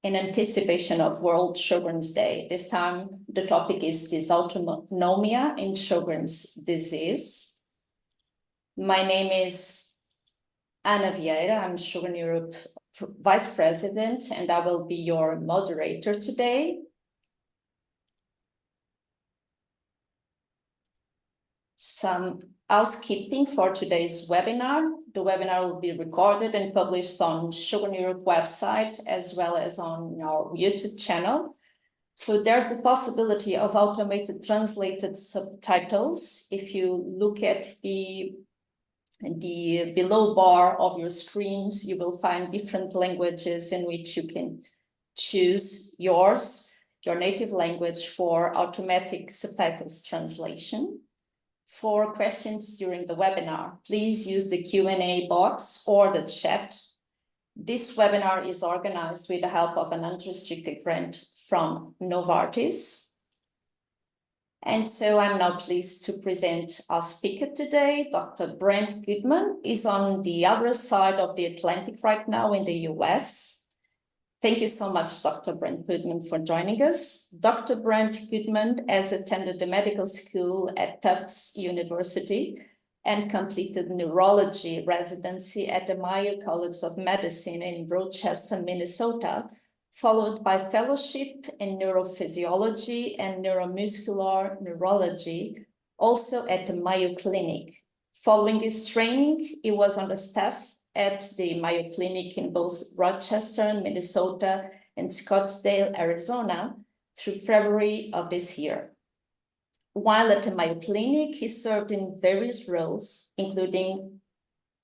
in anticipation of World Sjogren's Day. This time, the topic is dysautonomia in Sjogren's disease. My name is Ana Vieira. I'm Sjogren Europe Vice President, and I will be your moderator today. Some housekeeping for today's webinar. The webinar will be recorded and published on Sjogren Europe website as well as on our YouTube channel. So there's the possibility of automated translated subtitles. If you look at the below bar of your screens, you will find different languages in which you can choose your native language for automatic subtitles translation. For questions during the webinar, please use the Q&A box or the chat. This webinar is organized with the help of an unrestricted grant from Novartis. And so I'm now pleased to present our speaker today. Dr. Brent Goodman is on the other side of the Atlantic right now in the US. Thank you so much, Dr. Brent Goodman, for joining us. Dr. Brent Goodman has attended the medical school at Tufts University and completed neurology residency at the Mayo College of Medicine in Rochester, Minnesota, followed by fellowship in neurophysiology and neuromuscular neurology, also at the Mayo Clinic. Following his training, he was on the staff at the Mayo Clinic in both Rochester, Minnesota, and Scottsdale, Arizona, through February of this year. While at the Mayo Clinic, he served in various roles, including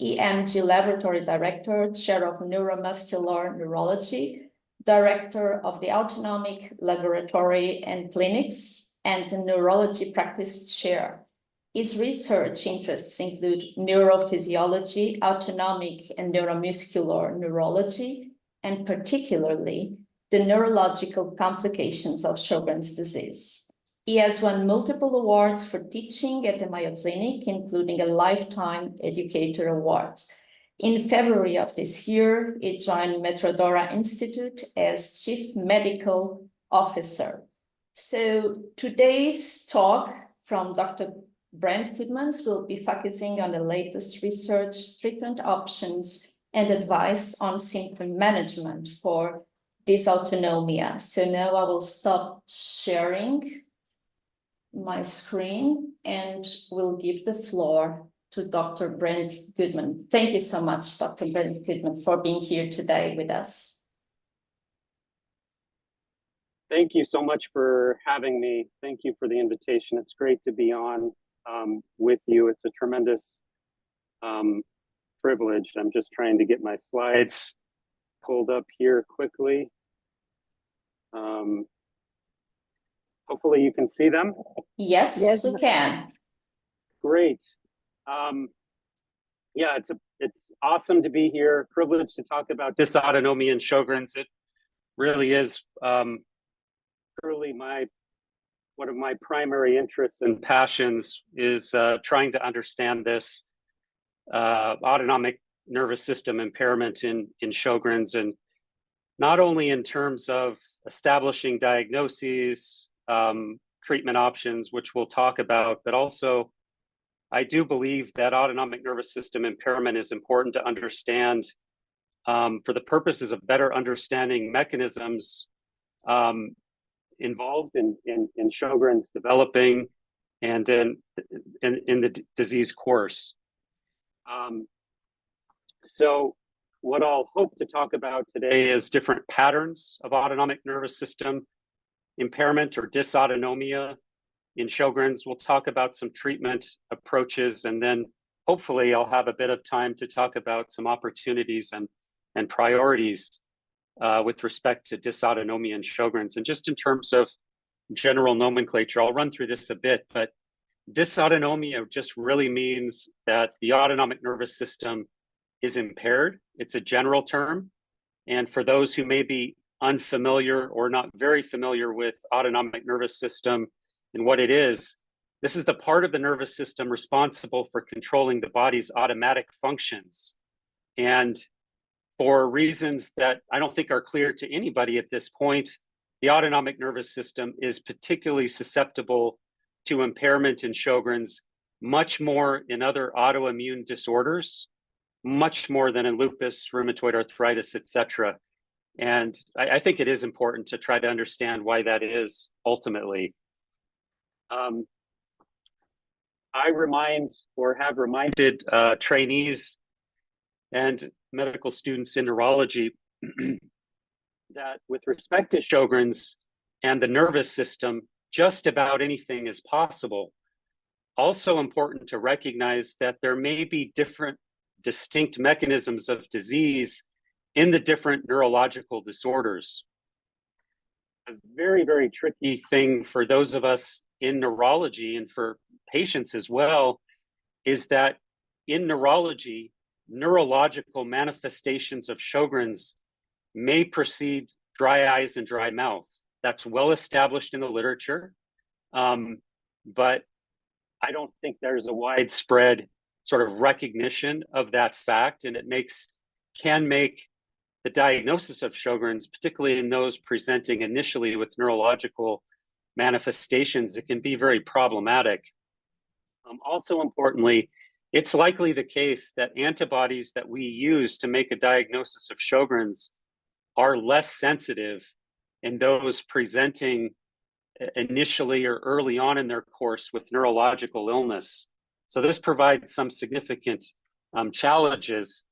EMG Laboratory Director, Chair of Neuromuscular Neurology, Director of the Autonomic Laboratory and Clinics, and the Neurology Practice Chair. His research interests include neurophysiology, autonomic and neuromuscular neurology, and particularly the neurological complications of Sjogren's disease. He has won multiple awards for teaching at the Mayo Clinic, including a Lifetime Educator Award. In February of this year, he joined Metrodora Institute as Chief Medical Officer. So today's talk from Dr. Brent Goodman will be focusing on the latest research, treatment options, and advice on symptom management for dysautonomia. So now I will stop sharing my screen and will give the floor to Dr. Brent Goodman. Thank you so much, Dr. Brent Goodman, for being here today with us. Thank you so much for having me. Thank you for the invitation. It's great to be on with you. It's a tremendous privilege. I'm just trying to get my slides pulled up here quickly. Hopefully you can see them. Yes, we can. Great. Yeah, it's awesome to be here. Privileged to talk about dysautonomia and Sjogren's. It really is truly one of my primary interests and passions is trying to understand this autonomic nervous system impairment in Sjogren's, and not only in terms of establishing diagnoses, treatment options, which we'll talk about, but also I do believe that autonomic nervous system impairment is important to understand for the purposes of better understanding mechanisms involved in Sjogren's developing and in the disease course. So what I'll hope to talk about today is different patterns of autonomic nervous system impairment or dysautonomia in Sjogren's. We'll talk about some treatment approaches, and then hopefully I'll have a bit of time to talk about some opportunities and priorities with respect to dysautonomia and Sjogren's. And just in terms of general nomenclature, I'll run through this a bit, but dysautonomia just really means that the autonomic nervous system is impaired. It's a general term. And for those who may be unfamiliar or not very familiar with autonomic nervous system and what it is, this is the part of the nervous system responsible for controlling the body's automatic functions. And For reasons that I don't think are clear to anybody at this point, the autonomic nervous system is particularly susceptible to impairment in Sjogren's, much more in other autoimmune disorders, much more than in lupus, rheumatoid arthritis, etc. And I think it is important to try to understand why that is ultimately. I remind or have reminded trainees and medical students in neurology that with respect to Sjogren's and the nervous system, just about anything is possible. Also important to recognize that there may be different distinct mechanisms of disease in the different neurological disorders. A very, very tricky thing for those of us in neurology and for patients as well is that in neurology, neurological manifestations of Sjogren's may precede dry eyes and dry mouth. That's well established in the literature, but I don't think there's a widespread sort of recognition of that fact, and it can make the diagnosis of Sjogren's, particularly in those presenting initially with neurological manifestations, it can be very problematic. Also importantly, it's likely the case that antibodies that we use to make a diagnosis of Sjogren's are less sensitive in those presenting initially or early on in their course with neurological illness. So this provides some significant challenges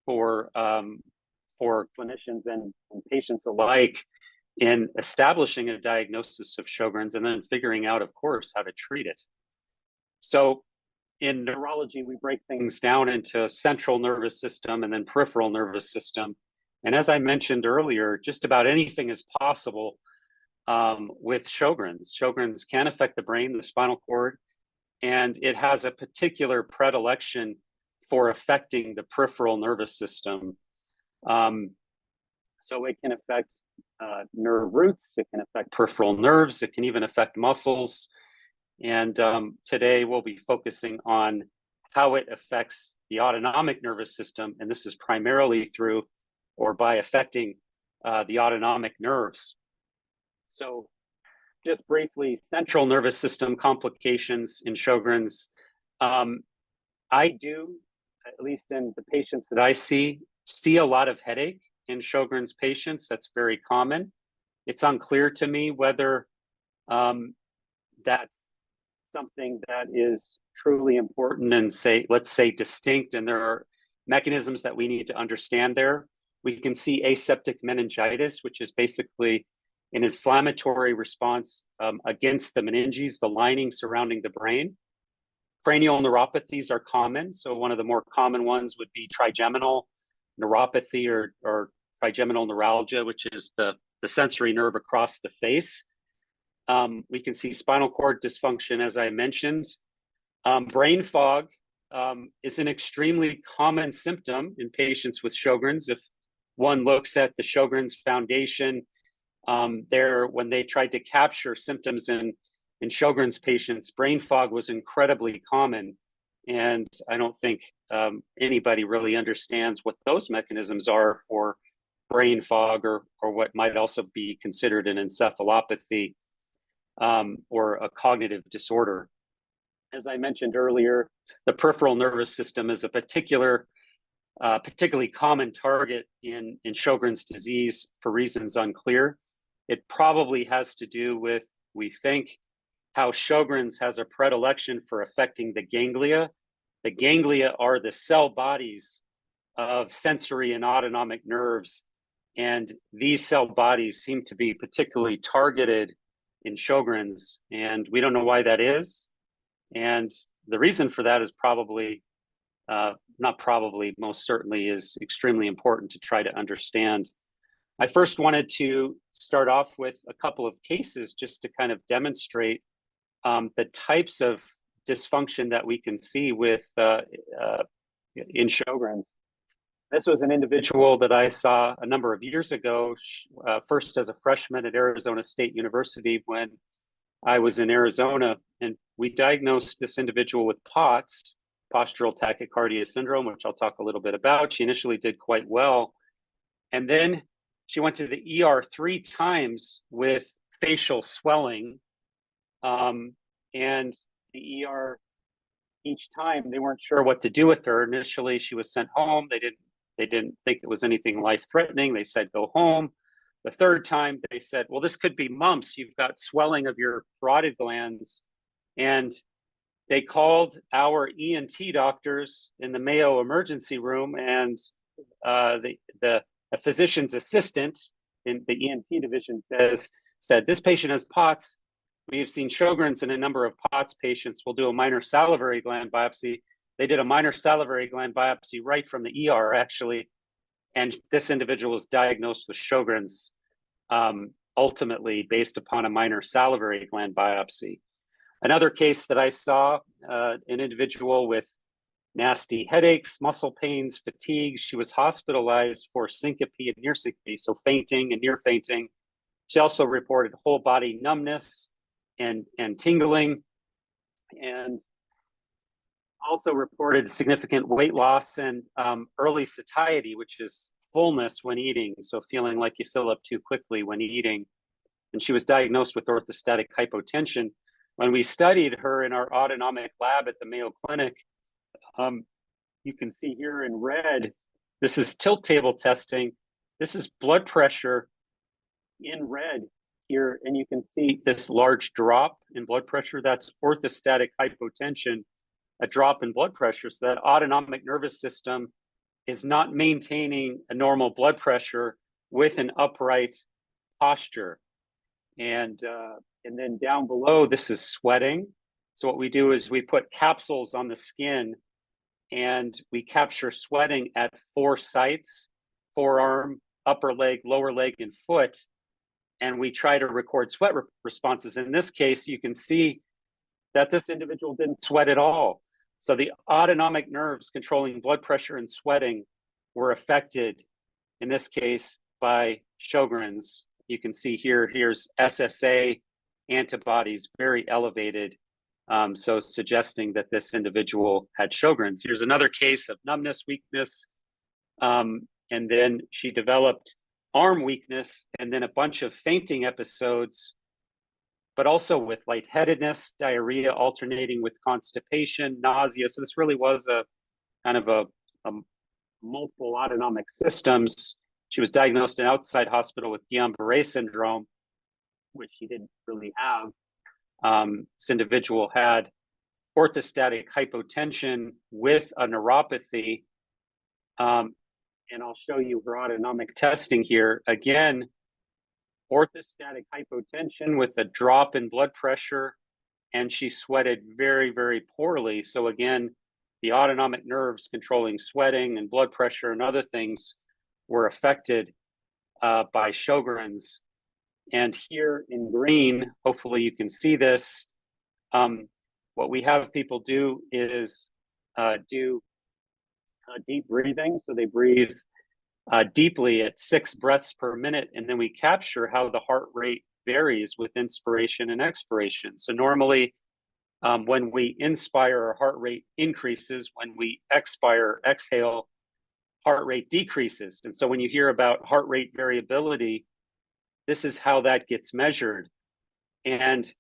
for clinicians and patients alike in establishing a diagnosis of Sjogren's and then figuring out, of course, how to treat it. So in neurology, we break things down into central nervous system and then peripheral nervous system. And as I mentioned earlier, just about anything is possible with Sjogren's. Sjogren's can affect the brain, the spinal cord, and it has a particular predilection for affecting the peripheral nervous system. So it can affect nerve roots, it can affect peripheral nerves, it can even affect muscles. And today we'll be focusing on how it affects the autonomic nervous system, and this is primarily through or by affecting the autonomic nerves. So just briefly, central nervous system complications in Sjogren's. I do, at least in the patients that I see a lot of headache in Sjogren's patients. That's very common. It's unclear to me whether that's something that is truly important and let's say distinct, and there are mechanisms that we need to understand there. We can see aseptic meningitis, which is basically an inflammatory response against the meninges, the lining surrounding the brain. Cranial neuropathies are common. So one of the more common ones would be trigeminal neuropathy or trigeminal neuralgia, which is the sensory nerve across the face. We can see spinal cord dysfunction, as I mentioned. Brain fog is an extremely common symptom in patients with Sjogren's. If one looks at the Sjogren's Foundation, when they tried to capture symptoms in Sjogren's patients, brain fog was incredibly common. And I don't think anybody really understands what those mechanisms are for brain fog or what might also be considered an encephalopathy or a cognitive disorder. As I mentioned earlier, the peripheral nervous system is a particularly common target in Sjogren's disease for reasons unclear. It probably has to do with, we think, how Sjogren's has a predilection for affecting the ganglia. The ganglia are the cell bodies of sensory and autonomic nerves, and these cell bodies seem to be particularly targeted in Sjogren's, and we don't know why that is. And the reason for that is most certainly is extremely important to try to understand. I first wanted to start off with a couple of cases just to kind of demonstrate the types of dysfunction that we can see in Sjogren's. This was an individual that I saw a number of years ago, first as a freshman at Arizona State University when I was in Arizona, and we diagnosed this individual with POTS, postural tachycardia syndrome, which I'll talk a little bit about. She initially did quite well, And then she went to the ER 3 times with facial swelling. And the ER, each time they weren't sure what to do with her. Initially, she was sent home. They didn't think it was anything life-threatening. They said, go home. The third time, they said, well, this could be mumps. You've got swelling of your parotid glands. And they called our ENT doctors in the Mayo emergency room, and a physician's assistant in the ENT division said, this patient has POTS. We have seen Sjogren's in a number of POTS patients. We'll do a minor salivary gland biopsy. They did a minor salivary gland biopsy right from the ER, actually. And this individual was diagnosed with Sjogren's, ultimately based upon a minor salivary gland biopsy. Another case that I saw, an individual with nasty headaches, muscle pains, fatigue. She was hospitalized for syncope and near syncope, so fainting and near fainting. She also reported whole body numbness and tingling, and also reported significant weight loss and early satiety, which is fullness when eating, so feeling like you fill up too quickly when eating. And she was diagnosed with orthostatic hypotension. When we studied her in our autonomic lab at the Mayo Clinic, you can see here in red, this is tilt table testing. This is blood pressure in red here, and you can see this large drop in blood pressure. That's orthostatic hypotension, a drop in blood pressure. So that autonomic nervous system is not maintaining a normal blood pressure with an upright posture. And then down below, this is sweating. So what we do is we put capsules on the skin and we capture sweating at 4 sites: forearm, upper leg, lower leg, and foot. And we try to record sweat responses. In this case, you can see that this individual didn't sweat at all. So the autonomic nerves controlling blood pressure and sweating were affected, in this case, by Sjogren's. You can see here, here's SSA antibodies very elevated, so suggesting that this individual had Sjogren's. Here's another case of numbness, weakness, and then she developed arm weakness and then a bunch of fainting episodes, but also with lightheadedness, diarrhea alternating with constipation, nausea. So this really was a kind of a multiple autonomic systems. She was diagnosed in outside hospital with Guillain-Barré syndrome, which she didn't really have. This individual had orthostatic hypotension with a neuropathy. And I'll show you her autonomic testing here. Again, orthostatic hypotension with a drop in blood pressure, and she sweated very, very poorly. So again, the autonomic nerves controlling sweating and blood pressure and other things were affected by Sjogren's. And here in green, hopefully you can see this. What we have people do is do deep breathing. So they breathe deeply at 6 breaths per minute, and then we capture how the heart rate varies with inspiration and expiration. So normally, when we inspire, our heart rate increases. When we exhale, heart rate decreases. And so when you hear about heart rate variability, this is how that gets measured. And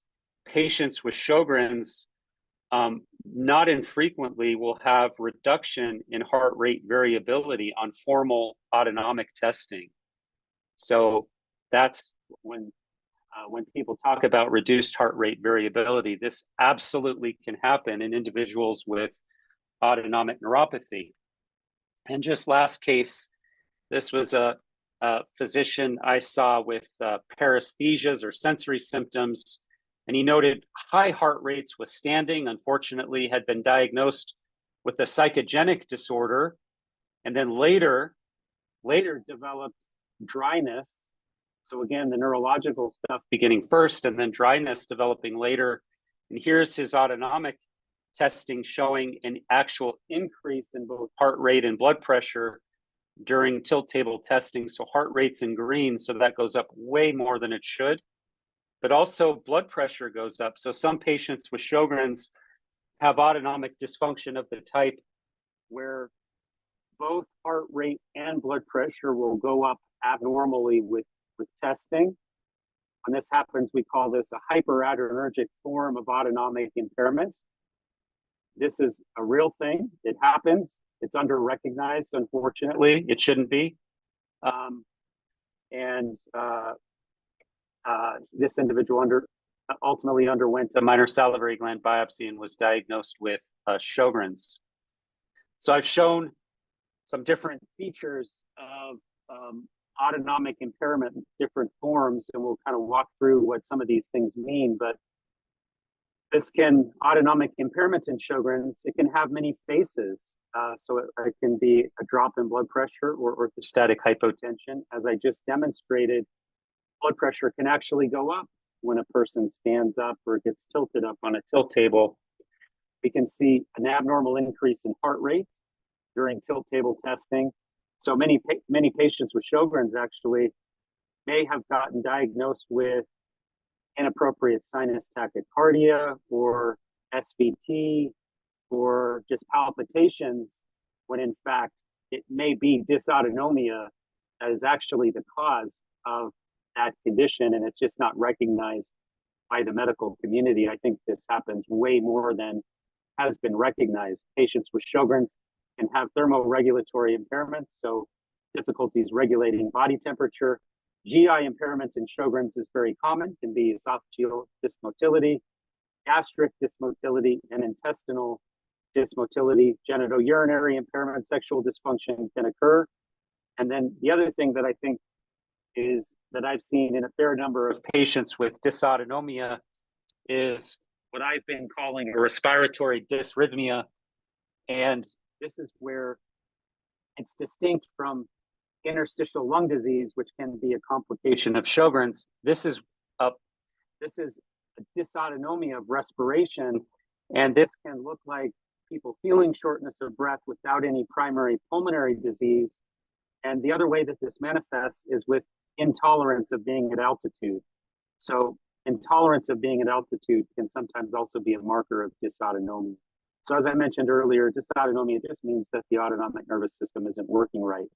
patients with Sjogren's not infrequently will have reduction in heart rate variability on formal autonomic testing. So that's when people talk about reduced heart rate variability, this absolutely can happen in individuals with autonomic neuropathy. And just last case, this was a physician I saw with paresthesias or sensory symptoms, and he noted high heart rates with standing. Unfortunately, had been diagnosed with a psychogenic disorder, and then later developed dryness. So again, the neurological stuff beginning first, and then dryness developing later. And here's his autonomic testing showing an actual increase in both heart rate and blood pressure during tilt table testing. So heart rate's in green, so that goes up way more than it should. But also blood pressure goes up. So some patients with Sjogren's have autonomic dysfunction of the type where both heart rate and blood pressure will go up abnormally with testing. When this happens, we call this a hyperadrenergic form of autonomic impairment. This is a real thing. It happens. It's under-recognized, unfortunately. It shouldn't be. This individual ultimately underwent a minor salivary gland biopsy and was diagnosed with Sjogren's. So I've shown some different features of autonomic impairment in different forms, and we'll kind of walk through what some of these things mean. But autonomic impairment in Sjogren's, it can have many faces. So it can be a drop in blood pressure or orthostatic hypotension. As I just demonstrated, blood pressure can actually go up when a person stands up or gets tilted up on a tilt table. We can see an abnormal increase in heart rate during tilt table testing. So many patients with Sjogren's actually may have gotten diagnosed with inappropriate sinus tachycardia or SVT or just palpitations, when in fact it may be dysautonomia that is actually the cause of that condition, and it's just not recognized by the medical community. I think this happens way more than has been recognized. Patients with Sjogren's can have thermoregulatory impairment, so difficulties regulating body temperature. GI impairment in Sjogren's is very common, can be esophageal dysmotility, gastric dysmotility, and intestinal dysmotility. Genitourinary impairment, sexual dysfunction can occur. And then the other thing that I think is that I've seen in a fair number of patients with dysautonomia is what I've been calling a respiratory dysrhythmia. And this is where it's distinct from interstitial lung disease, which can be a complication of Sjogren's. This is a dysautonomia of respiration, and this can look like people feeling shortness of breath without any primary pulmonary disease. And the other way that this manifests is with intolerance of being at altitude. So intolerance of being at altitude can sometimes also be a marker of dysautonomia. So as I mentioned earlier, dysautonomia just means that the autonomic nervous system isn't working right.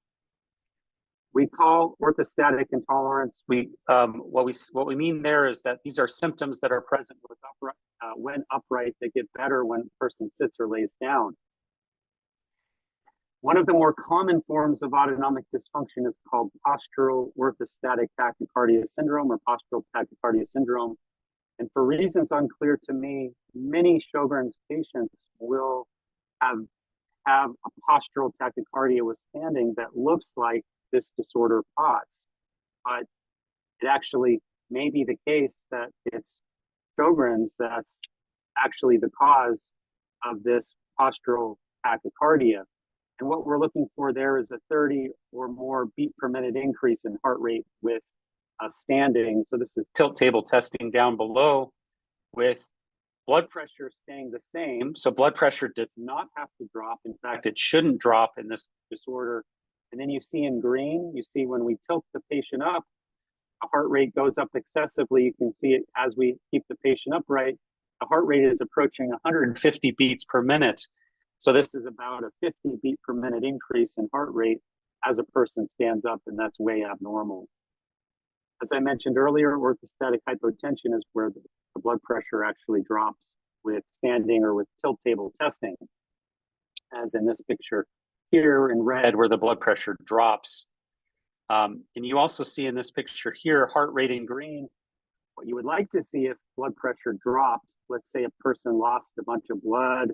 We call orthostatic intolerance. What we mean there is that these are symptoms that are present when upright that get better when a person sits or lays down. One of the more common forms of autonomic dysfunction is called postural orthostatic tachycardia syndrome or postural tachycardia syndrome. And for reasons unclear to me, many Sjogren's patients will have a postural tachycardia with standing that looks like this disorder POTS, but it actually may be the case that it's Sjogren's that's actually the cause of this postural tachycardia. And what we're looking for there is a 30 or more beat per minute increase in heart rate with standing. So this is tilt table testing down below with blood pressure staying the same. So blood pressure does not have to drop. In fact, it shouldn't drop in this disorder. And then you see in green, you see when we tilt the patient up, the heart rate goes up excessively. You can see it as we keep the patient upright. The heart rate is approaching 150 beats per minute. So this is about a 50 beat per minute increase in heart rate as a person stands up, and that's way abnormal. As I mentioned earlier, orthostatic hypotension is where the blood pressure actually drops with standing or with tilt table testing, as in this picture here in red, where the blood pressure drops. And you also see in this picture here, heart rate in green. What you would like to see if blood pressure dropped, let's say a person lost a bunch of blood,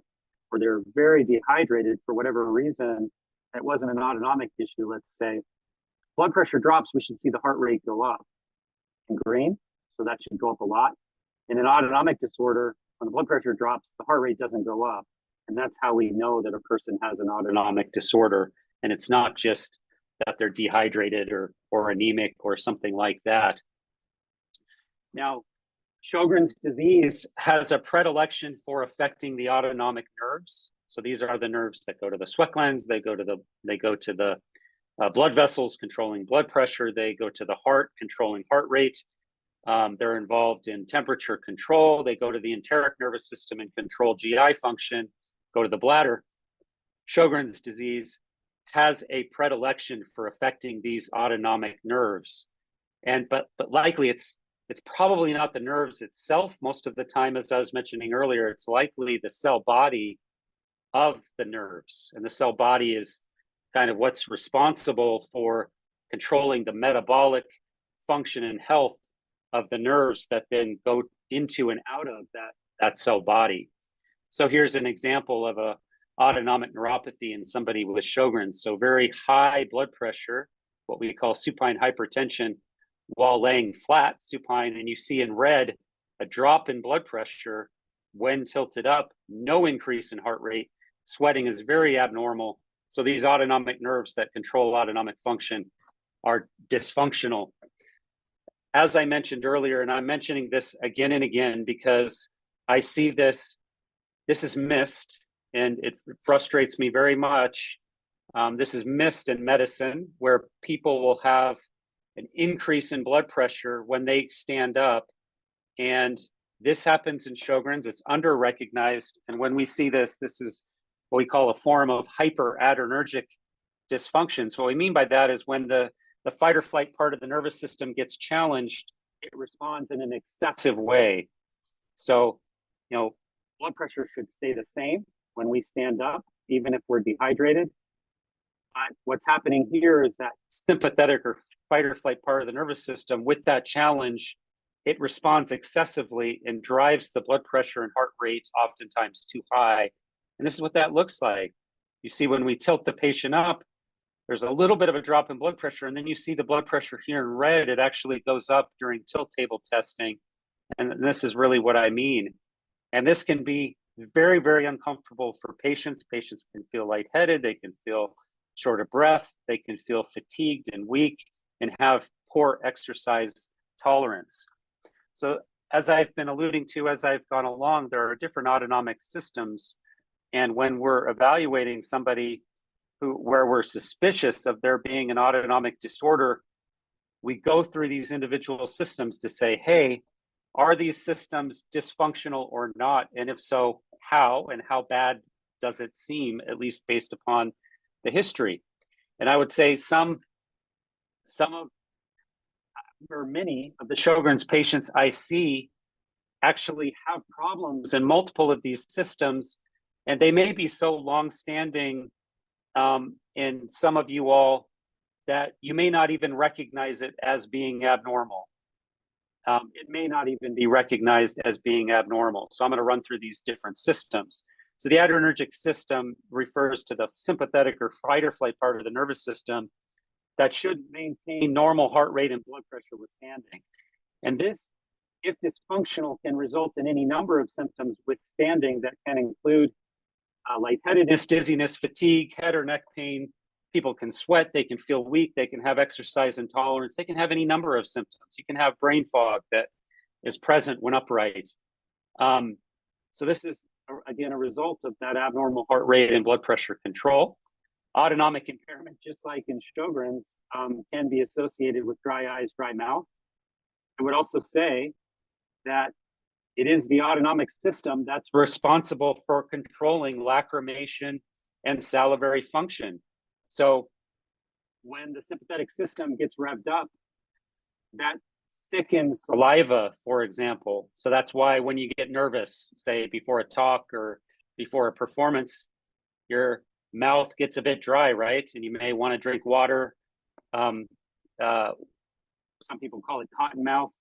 or they're very dehydrated for whatever reason, that wasn't an autonomic issue, let's say, blood pressure drops, we should see the heart rate go up in green. So that should go up a lot. In an autonomic disorder, when the blood pressure drops, the heart rate doesn't go up. And that's how we know that a person has an autonomic disorder. And it's not just that they're dehydrated or anemic or something like that. Now, Sjogren's disease has a predilection for affecting the autonomic nerves. So these are the nerves that go to the sweat glands. They go to the blood vessels, controlling blood pressure. They go to the heart, controlling heart rate. They're involved in temperature control. They go to the enteric nervous system and control GI function. Go to the bladder. Sjogren's disease has a predilection for affecting these autonomic nerves. But likely it's probably not the nerves itself most of the time. As I was mentioning earlier, it's likely the cell body of the nerves, and the cell body is kind of what's responsible for controlling the metabolic function and health of the nerves that then go into and out of that cell body. So here's an example of a autonomic neuropathy in somebody with Sjogren's. So very high blood pressure, what we call supine hypertension, while laying flat supine, and you see in red a drop in blood pressure when tilted up, no increase in heart rate. Sweating is very abnormal. So these autonomic nerves that control autonomic function are dysfunctional. As I mentioned earlier, and I'm mentioning this again and again because I see this is missed, and it frustrates me very much. This is missed in medicine, where people will have an increase in blood pressure when they stand up. And this happens in Sjogren's. It's under-recognized. And when we see this is what we call a form of hyperadrenergic dysfunction. So what we mean by that is when the fight or flight part of the nervous system gets challenged, it responds in an excessive way. So, blood pressure should stay the same when we stand up, even if we're dehydrated. But what's happening here is that sympathetic or fight or flight part of the nervous system, with that challenge, it responds excessively and drives the blood pressure and heart rate oftentimes too high. And this is what that looks like. You see, when we tilt the patient up, there's a little bit of a drop in blood pressure, and then you see the blood pressure here in red. It actually goes up during tilt table testing. And this is really what I mean. And this can be very, very uncomfortable for patients. Patients can feel lightheaded. They can feel short of breath. They can feel fatigued and weak and have poor exercise tolerance. So as I've been alluding to, as I've gone along, there are different autonomic systems. And when we're evaluating somebody where we're suspicious of there being an autonomic disorder, we go through these individual systems to say, hey, are these systems dysfunctional or not? And if so, how, and how bad does it seem, at least based upon the history? And I would say many of the Sjogren's patients I see actually have problems in multiple of these systems, and they may be so long-standing in some of you all that you may not even recognize it as being abnormal. It may not even be recognized as being abnormal. So I'm going to run through these different systems. So the adrenergic system refers to the sympathetic or fight or flight part of the nervous system that should maintain normal heart rate and blood pressure withstanding. And this, if dysfunctional, can result in any number of symptoms withstanding that can include lightheadedness, dizziness, fatigue, head or neck pain. People can sweat, they can feel weak, they can have exercise intolerance, they can have any number of symptoms. You can have brain fog that is present when upright. So this is, again, a result of that abnormal heart rate and blood pressure control. Autonomic impairment, just like in Sjogren's, can be associated with dry eyes, dry mouth. I would also say that it is the autonomic system that's responsible for controlling lacrimation and salivary function. So when the sympathetic system gets revved up, that thickens saliva, for example. So that's why when you get nervous, say before a talk or before a performance, your mouth gets a bit dry, right? And you may want to drink water. Some people call it cotton mouth.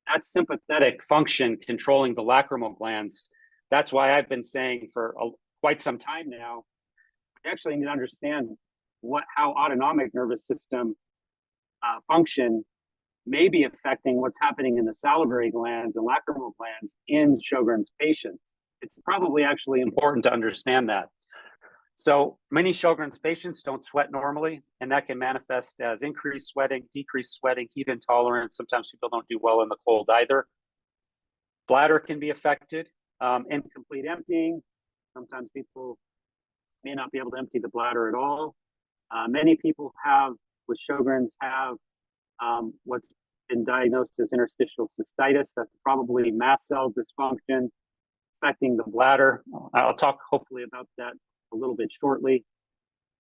That's sympathetic function controlling the lacrimal glands. That's why I've been saying for quite some time now, we actually need to understand how autonomic nervous system function may be affecting what's happening in the salivary glands and lacrimal glands in Sjogren's patients. It's probably actually important to understand that. So many Sjogren's patients don't sweat normally, and that can manifest as increased sweating, decreased sweating, heat intolerance. Sometimes people don't do well in the cold either. Bladder can be affected, incomplete emptying. Sometimes people may not be able to empty the bladder at all. Many people with Sjogren's have what's been diagnosed as interstitial cystitis. That's probably mast cell dysfunction affecting the bladder. I'll talk hopefully about that a little bit shortly.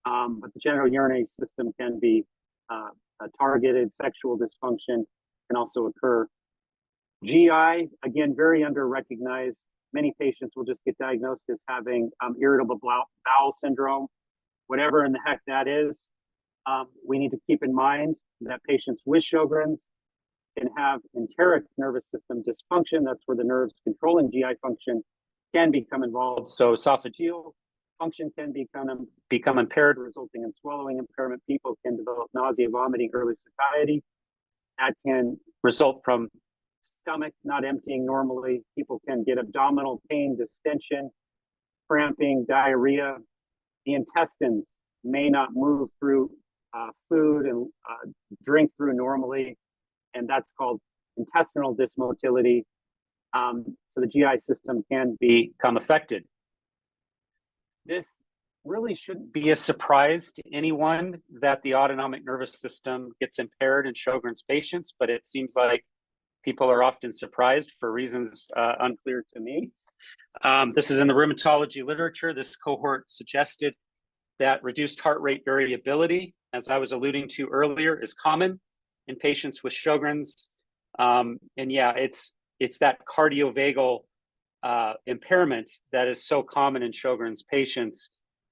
but the genital urinary system can be targeted. Sexual dysfunction can also occur. GI, again, very under-recognized. Many patients will just get diagnosed as having irritable bowel syndrome, whatever in the heck that is. We need to keep in mind that patients with Sjogren's can have enteric nervous system dysfunction. That's where the nerves controlling GI function can become involved. So esophageal function can become impaired, resulting in swallowing impairment. People can develop nausea, vomiting, early satiety. That can result from stomach not emptying normally. People can get abdominal pain, distension, cramping, diarrhea. The intestines may not move through food and drink through normally, and that's called intestinal dysmotility. So the GI system can become affected. This really shouldn't be a surprise to anyone that the autonomic nervous system gets impaired in Sjogren's patients, but it seems like people are often surprised for reasons unclear to me. This is in the rheumatology literature. This cohort suggested that reduced heart rate variability, as I was alluding to earlier, is common in patients with Sjogren's. And yeah, it's that cardiovagal impairment that is so common in Sjogren's patients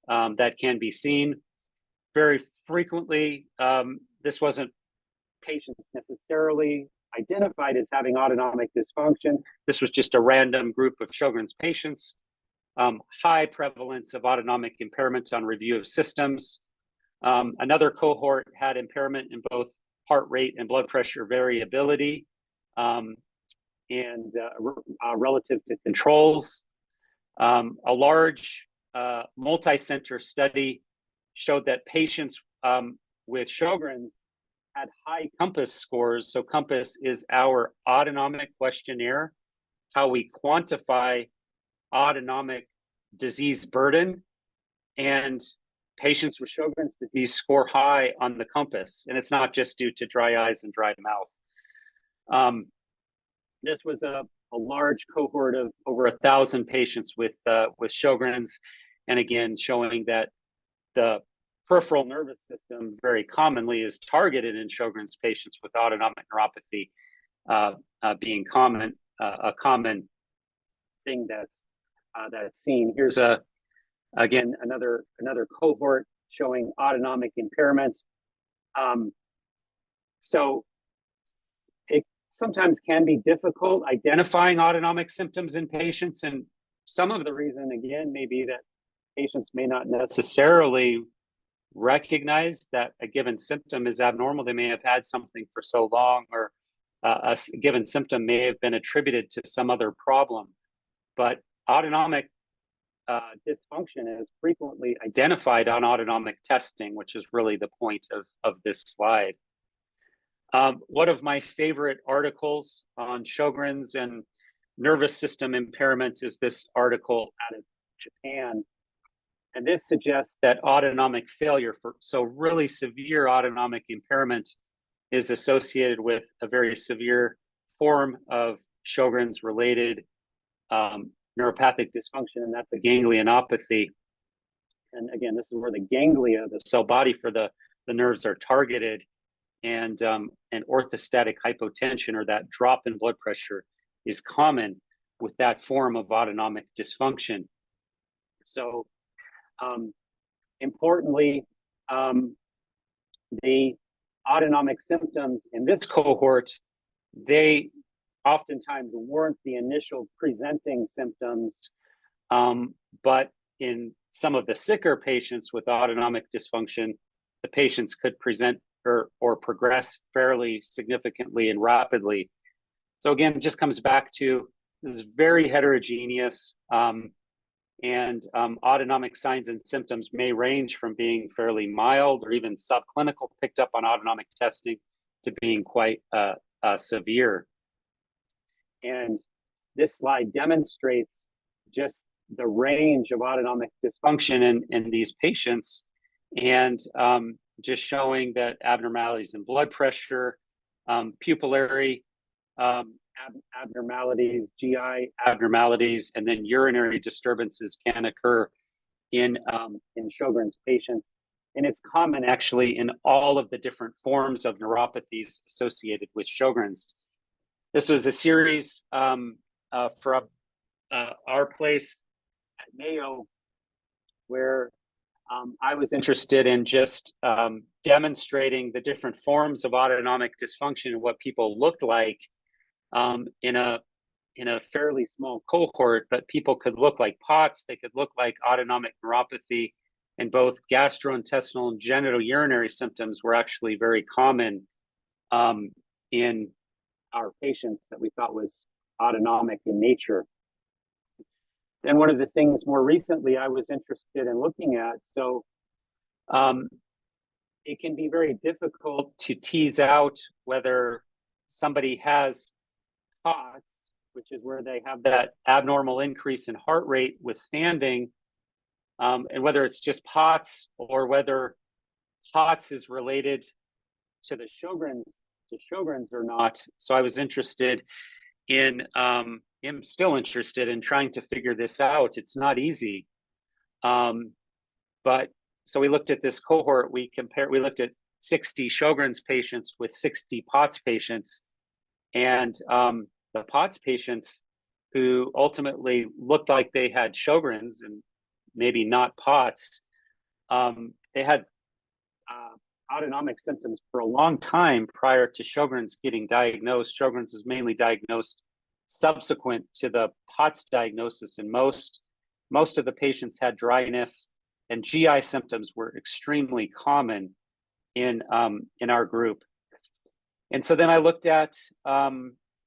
that can be seen. Very frequently, this wasn't patients necessarily identified as having autonomic dysfunction. This was just a random group of Sjogren's patients. High prevalence of autonomic impairment on review of systems. Another cohort had impairment in both heart rate and blood pressure variability and relative to controls. A large multi-center study showed that patients with Sjogren's had high COMPASS scores. So COMPASS is our autonomic questionnaire, how we quantify autonomic disease burden, and patients with Sjogren's disease score high on the COMPASS, and it's not just due to dry eyes and dry mouth. This was a large cohort of over 1,000 patients with Sjogren's, and again showing that the peripheral nervous system very commonly is targeted in Sjogren's patients, with autonomic neuropathy being a common thing that's seen. Here's again another cohort showing autonomic impairment. So it sometimes can be difficult identifying autonomic symptoms in patients, and some of the reason again may be that patients may not necessarily recognize that a given symptom is abnormal. They may have had something for so long, or a given symptom may have been attributed to some other problem. But autonomic dysfunction is frequently identified on autonomic testing, which is really the point of this slide. One of my favorite articles on Sjogren's and nervous system impairment is this article out of Japan. And this suggests that autonomic failure, so really severe autonomic impairment, is associated with a very severe form of Sjogren's related neuropathic dysfunction, and that's a ganglionopathy. And again, this is where the ganglia, the cell body for the nerves, are targeted, and orthostatic hypotension, or that drop in blood pressure, is common with that form of autonomic dysfunction. So importantly, the autonomic symptoms in this cohort, they oftentimes weren't the initial presenting symptoms, but in some of the sicker patients with autonomic dysfunction, the patients could present or progress fairly significantly and rapidly. So again, it just comes back to this is very heterogeneous, and autonomic signs and symptoms may range from being fairly mild or even subclinical, picked up on autonomic testing, to being quite severe. And this slide demonstrates just the range of autonomic dysfunction in these patients, and just showing that abnormalities in blood pressure, pupillary abnormalities, GI abnormalities, and then urinary disturbances can occur in Sjogren's patients. And it's common actually in all of the different forms of neuropathies associated with Sjogren's. This was a series from our place at Mayo, where I was interested in just demonstrating the different forms of autonomic dysfunction and what people looked like in a fairly small cohort, but people could look like POTS, they could look like autonomic neuropathy, and both gastrointestinal and genitourinary symptoms were actually very common in our patients that we thought was autonomic in nature. And one of the things more recently I was interested in looking at, so it can be very difficult to tease out whether somebody has POTS, which is where they have that abnormal increase in heart rate with standing, and whether it's just POTS or whether POTS is related to the Sjogren's or not. So I was interested in, I'm still interested in trying to figure this out. It's not easy. But so we looked at this cohort, we looked at 60 Sjogren's patients with 60 POTS patients, and the POTS patients who ultimately looked like they had Sjogren's and maybe not POTS, they had autonomic symptoms for a long time prior to Sjogren's getting diagnosed. Sjogren's was mainly diagnosed subsequent to the POTS diagnosis, and most of the patients had dryness, and GI symptoms were extremely common in our group. And so then I looked at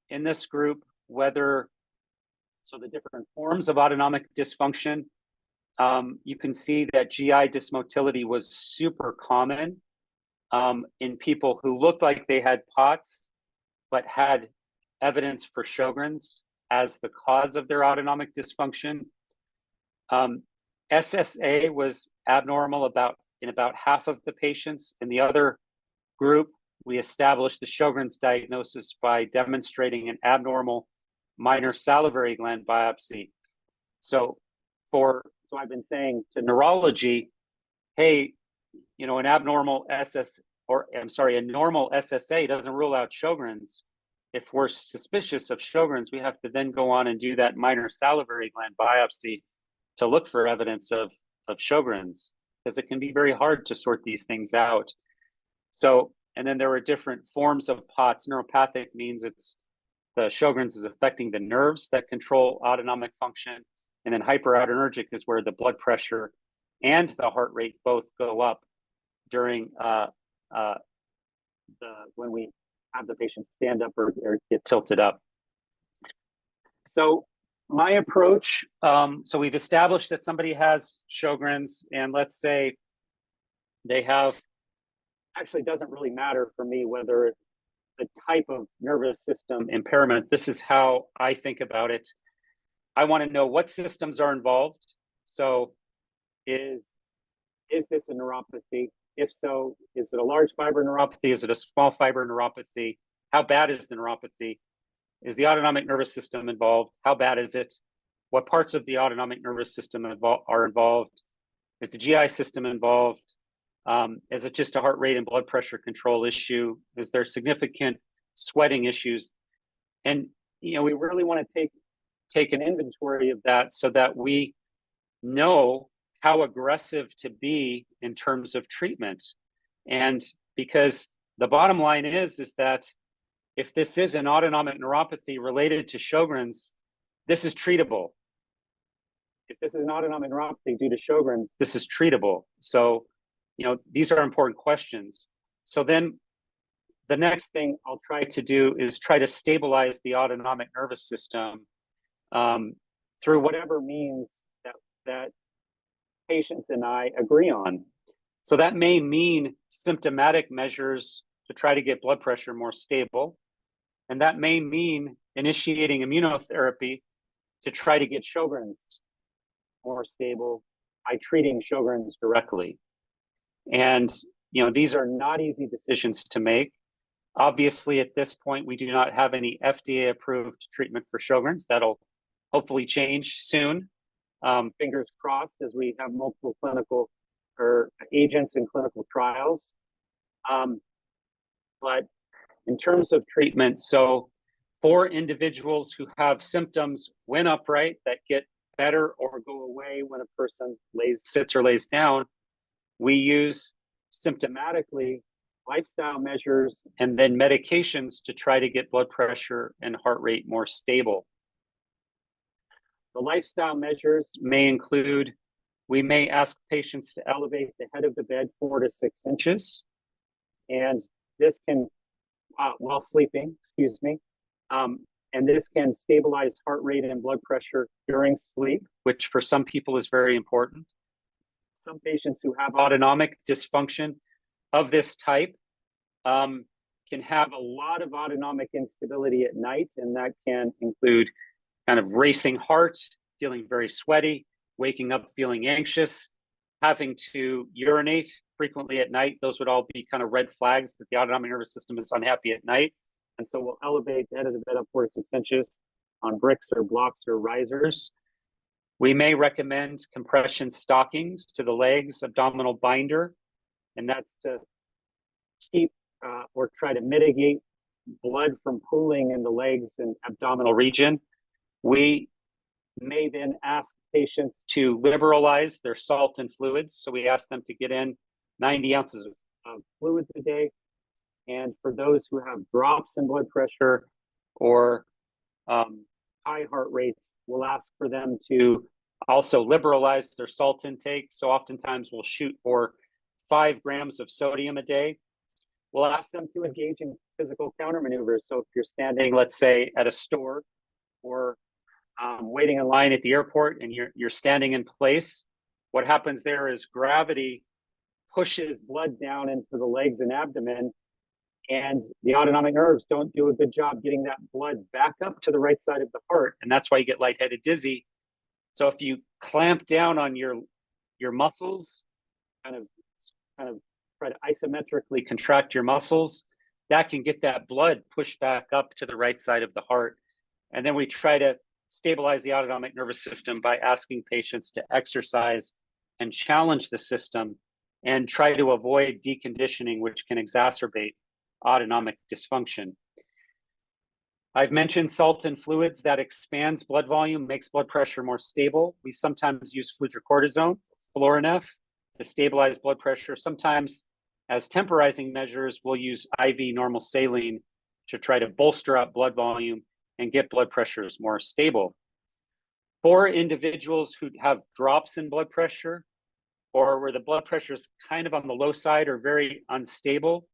in this group whether, so the different forms of autonomic dysfunction, you can see that GI dysmotility was super common in people who looked like they had POTS, but had evidence for Sjogren's as the cause of their autonomic dysfunction. SSA was abnormal in about half of the patients. In the other group, we established the Sjogren's diagnosis by demonstrating an abnormal minor salivary gland biopsy. So I've been saying to neurology, hey, an normal SSA doesn't rule out Sjogren's. If we're suspicious of Sjogren's, we have to then go on and do that minor salivary gland biopsy to look for evidence of Sjogren's, because it can be very hard to sort these things out. So, and then there were different forms of POTS. Neuropathic means the Sjogren's is affecting the nerves that control autonomic function. And then hyperadrenergic is where the blood pressure and the heart rate both go up during when we have the patient stand up or get tilted up. So my approach, so we've established that somebody has Sjogren's, and let's say they have, actually doesn't really matter for me whether the type of nervous system impairment. This is how I think about it. I want to know what systems are involved. So is this a neuropathy? If so, is it a large fiber neuropathy? Is it a small fiber neuropathy? How bad is the neuropathy? Is the autonomic nervous system involved? How bad is it? What parts of the autonomic nervous system are involved? Is the GI system involved? Is it just a heart rate and blood pressure control issue? Is there significant sweating issues? And we really want to take an inventory of that so that we know how aggressive to be in terms of treatment. And because the bottom line is that if this is an autonomic neuropathy related to Sjogren's, this is treatable. If this is an autonomic neuropathy due to Sjogren's, this is treatable. So, these are important questions. So then the next thing I'll try to do is try to stabilize the autonomic nervous system through whatever means that patients and I agree on. So that may mean symptomatic measures to try to get blood pressure more stable. And that may mean initiating immunotherapy to try to get Sjogren's more stable by treating Sjogren's directly. And, these are not easy decisions to make. Obviously, at this point, we do not have any FDA-approved treatment for Sjogren's. That'll hopefully change soon. Fingers crossed, as we have multiple clinical or agents in clinical trials. But in terms of treatment, so for individuals who have symptoms when upright that get better or go away when a person sits or lays down, we use symptomatically lifestyle measures and then medications to try to get blood pressure and heart rate more stable. The lifestyle measures may include, we may ask patients to elevate the head of the bed 4 to 6 inches. And this can, while sleeping, excuse me, and this can stabilize heart rate and blood pressure during sleep, which for some people is very important. Some patients who have autonomic dysfunction of this type can have a lot of autonomic instability at night, and that can include kind of racing heart, feeling very sweaty, waking up feeling anxious, having to urinate frequently at night. Those would all be kind of red flags that the autonomic nervous system is unhappy at night. And so we'll elevate the head of the bed up 4 to 6 inches on bricks or blocks or risers. We may recommend compression stockings to the legs, abdominal binder, and that's to keep or try to mitigate blood from pooling in the legs and abdominal region. We may then ask patients to liberalize their salt and fluids. So we ask them to get in 90 ounces of fluids a day. And for those who have drops in blood pressure or high heart rates, we'll ask for them to also liberalize their salt intake. So oftentimes we'll shoot for 5 grams of sodium a day. We'll ask them to engage in physical counter maneuvers. So if you're standing, let's say, at a store or waiting in line at the airport and you're standing in place, what happens there is gravity pushes blood down into the legs and abdomen, and the autonomic nerves don't do a good job getting that blood back up to the right side of the heart, and that's why you get lightheaded, dizzy. So if you clamp down on your muscles, kind of try to isometrically contract your muscles, that can get that blood pushed back up to the right side of the heart. And then we try to stabilize the autonomic nervous system by asking patients to exercise and challenge the system and try to avoid deconditioning, which can exacerbate autonomic dysfunction. I've mentioned salt and fluids. That expands blood volume, makes blood pressure more stable. We sometimes use fludrocortisone, Florinef, to stabilize blood pressure. Sometimes as temporizing measures, we'll use IV normal saline to try to bolster up blood volume and get blood pressures more stable. For individuals who have drops in blood pressure or where the blood pressure is kind of on the low side or very unstable,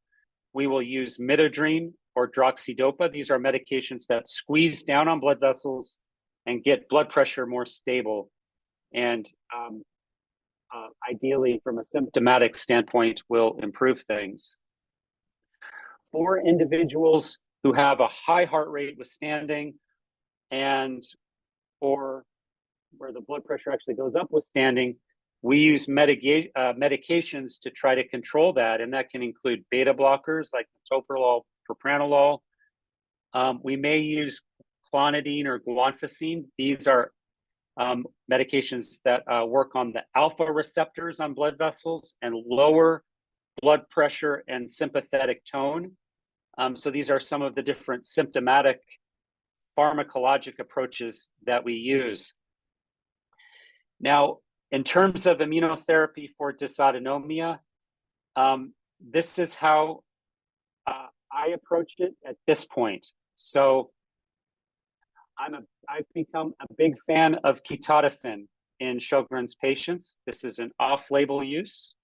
we will use midodrine or droxidopa. These are medications that squeeze down on blood vessels and get blood pressure more stable. And ideally, from a symptomatic standpoint, will improve things. For individuals who have a high heart rate with standing or where the blood pressure actually goes up with standing, we use medications to try to control that, and that can include beta blockers like metoprolol, propranolol. We may use clonidine or guanfacine. These are medications that work on the alpha receptors on blood vessels and lower blood pressure and sympathetic tone. So these are some of the different symptomatic pharmacologic approaches that we use. Now, in terms of immunotherapy for dysautonomia, this is how I approached it at this point. So I've become a big fan of ketotifen in Sjogren's patients. This is an off-label use.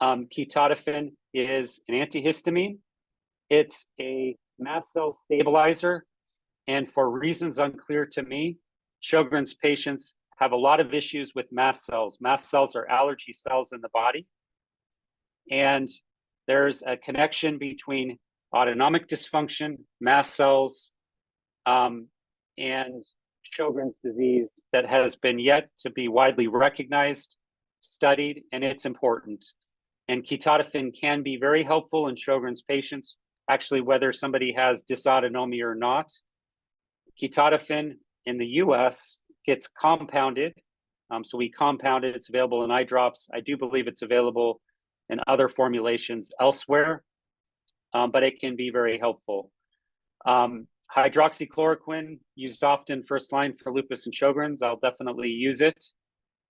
Ketotifen is an antihistamine. It's a mast cell stabilizer. And for reasons unclear to me, Sjogren's patients have a lot of issues with mast cells. Mast cells are allergy cells in the body. And there's a connection between autonomic dysfunction, mast cells, and Sjogren's disease that has been yet to be widely recognized, studied, and it's important. And ketotifen can be very helpful in Sjogren's patients, actually, whether somebody has dysautonomia or not. Ketotifen in the US gets compounded So we compound it. It's available in eye drops. I do believe it's available in other formulations elsewhere, but it can be very helpful. Hydroxychloroquine, used often first line for lupus and Sjogren's. I'll definitely use it.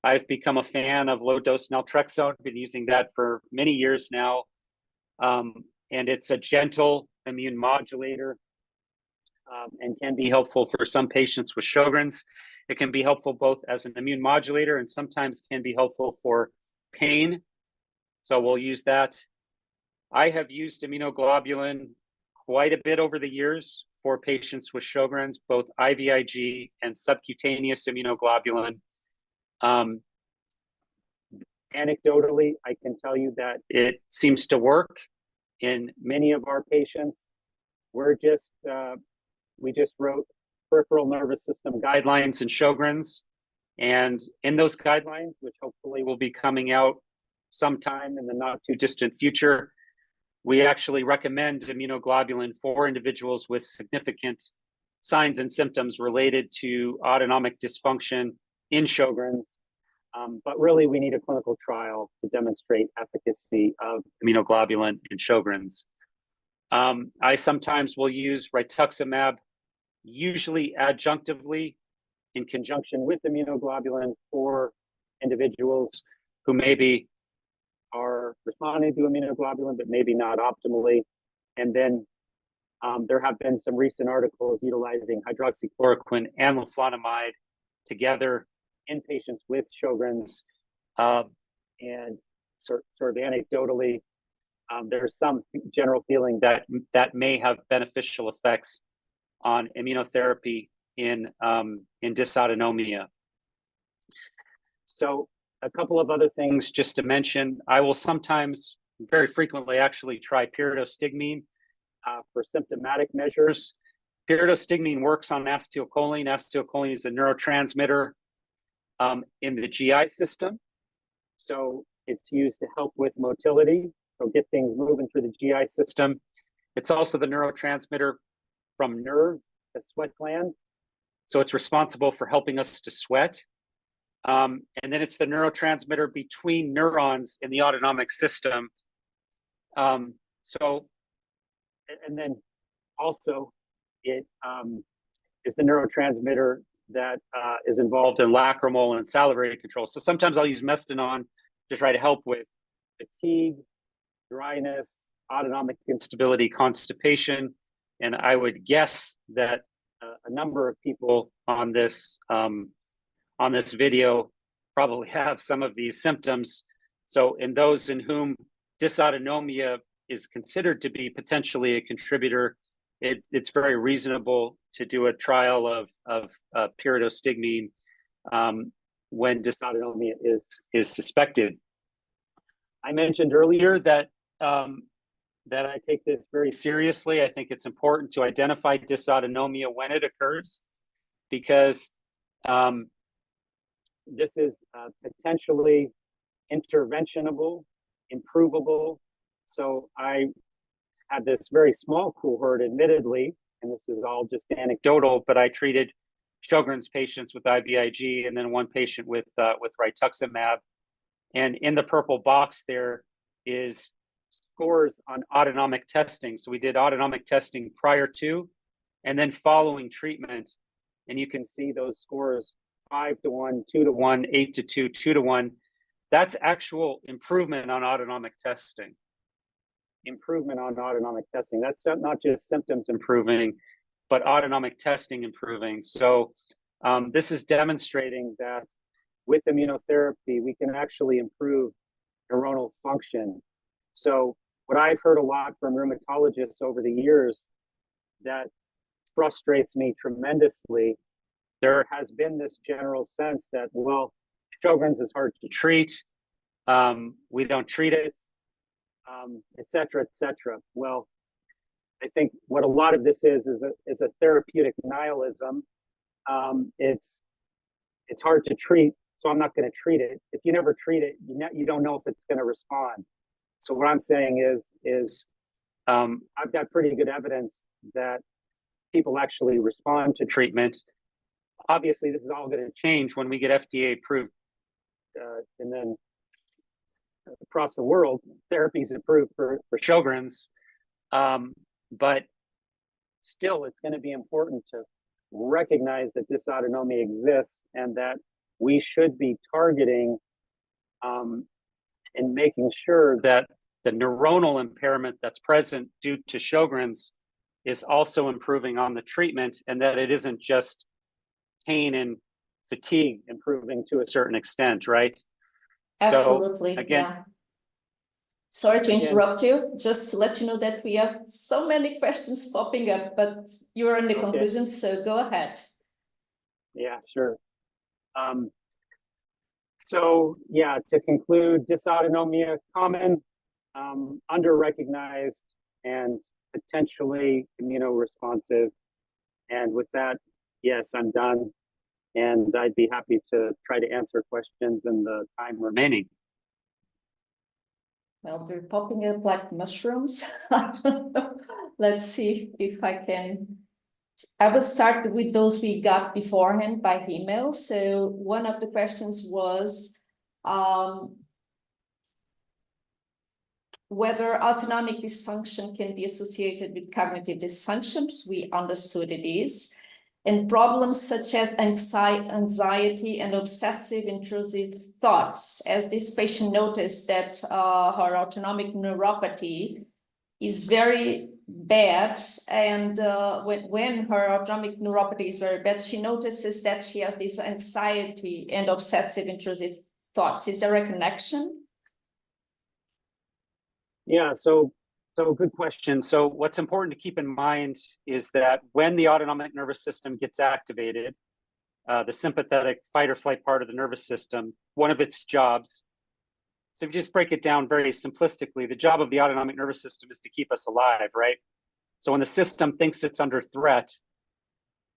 I've become a fan of low-dose naltrexone. Been using that for many years now. And it's a gentle immune modulator, and can be helpful for some patients with Sjogren's. It can be helpful both as an immune modulator and sometimes can be helpful for pain. So we'll use that. I have used immunoglobulin quite a bit over the years for patients with Sjogren's, both IVIG and subcutaneous immunoglobulin. Anecdotally, I can tell you that it seems to work in many of our patients. We just wrote peripheral nervous system guidelines in Sjogren's, and in those guidelines, which hopefully will be coming out sometime in the not too distant future, we actually recommend immunoglobulin for individuals with significant signs and symptoms related to autonomic dysfunction in Sjogren's. But really, we need a clinical trial to demonstrate efficacy of immunoglobulin in Sjogren's. I sometimes will use rituximab, usually adjunctively in conjunction with immunoglobulin for individuals who maybe are responding to immunoglobulin, but maybe not optimally. And then there have been some recent articles utilizing hydroxychloroquine and leflunomide together in patients with Sjogren's. And sort of anecdotally, there's some general feeling that may have beneficial effects on immunotherapy in dysautonomia. So a couple of other things just to mention. I will sometimes, very frequently actually, try pyridostigmine for symptomatic measures. Pyridostigmine works on acetylcholine. Acetylcholine is a neurotransmitter in the GI system. So it's used to help with motility, so get things moving through the GI system. It's also the neurotransmitter from nerve, the sweat gland. So it's responsible for helping us to sweat. And then it's the neurotransmitter between neurons in the autonomic system. And then also it is the neurotransmitter that is involved in lacrimal and salivary control. So sometimes I'll use Mestinon to try to help with fatigue, dryness, autonomic instability, constipation. And I would guess that a number of people on this video probably have some of these symptoms. So in those in whom dysautonomia is considered to be potentially a contributor, it's very reasonable to do a trial of pyridostigmine when dysautonomia is suspected. I mentioned earlier that I take this very seriously. I think it's important to identify dysautonomia when it occurs, because this is potentially interventionable, improvable. So I had this very small cohort, admittedly, and this is all just anecdotal, but I treated Sjogren's patients with IVIG and then one patient with rituximab. And in the purple box there is scores on autonomic testing. So we did autonomic testing prior to and then following treatment. And you can see those scores 5 to 1, 2 to 1, 8 to 2, 2 to 1. That's actual improvement on autonomic testing. Improvement on autonomic testing. That's not just symptoms improving, but autonomic testing improving. So this is demonstrating that with immunotherapy, we can actually improve neuronal function. So what I've heard a lot from rheumatologists over the years that frustrates me tremendously, there has been this general sense that, well, Sjogren's is hard to treat. We don't treat it, et cetera, et cetera. Well, I think what a lot of this is a therapeutic nihilism. It's hard to treat, so I'm not going to treat it. If you never treat it, you don't know if it's going to respond. So what I'm saying is I've got pretty good evidence that people actually respond to treatment. Obviously, this is all going to change when we get FDA-approved and then across the world, therapies approved for Sjogren's. But still, it's going to be important to recognize that dysautonomia exists and that we should be targeting and making sure that the neuronal impairment that's present due to Sjogren's is also improving on the treatment, and that it isn't just pain and fatigue improving to a certain extent, right? Absolutely, so, again, yeah. Sorry to interrupt you, just to let you know that we have so many questions popping up, but you're in the conclusion, so go ahead. Yeah, sure. So yeah, to conclude, dysautonomia, common, under-recognized, and potentially immunoresponsive. And with that, yes, I'm done. And I'd be happy to try to answer questions in the time remaining. Well, they're popping up like mushrooms. I don't know. Let's see if I can. I will start with those we got beforehand by email. So one of the questions was whether autonomic dysfunction can be associated with cognitive dysfunctions. We understood it is. And problems such as anxiety and obsessive intrusive thoughts, as this patient noticed that her autonomic neuropathy is very bad, and when her autonomic neuropathy is very bad, she notices that she has this anxiety and obsessive intrusive thoughts. Is there a connection? Yeah, so good question. So what's important to keep in mind is that when the autonomic nervous system gets activated, the sympathetic fight or flight part of the nervous system, one of its jobs, so if you just break it down very simplistically, the job of the autonomic nervous system is to keep us alive, right? So when the system thinks it's under threat,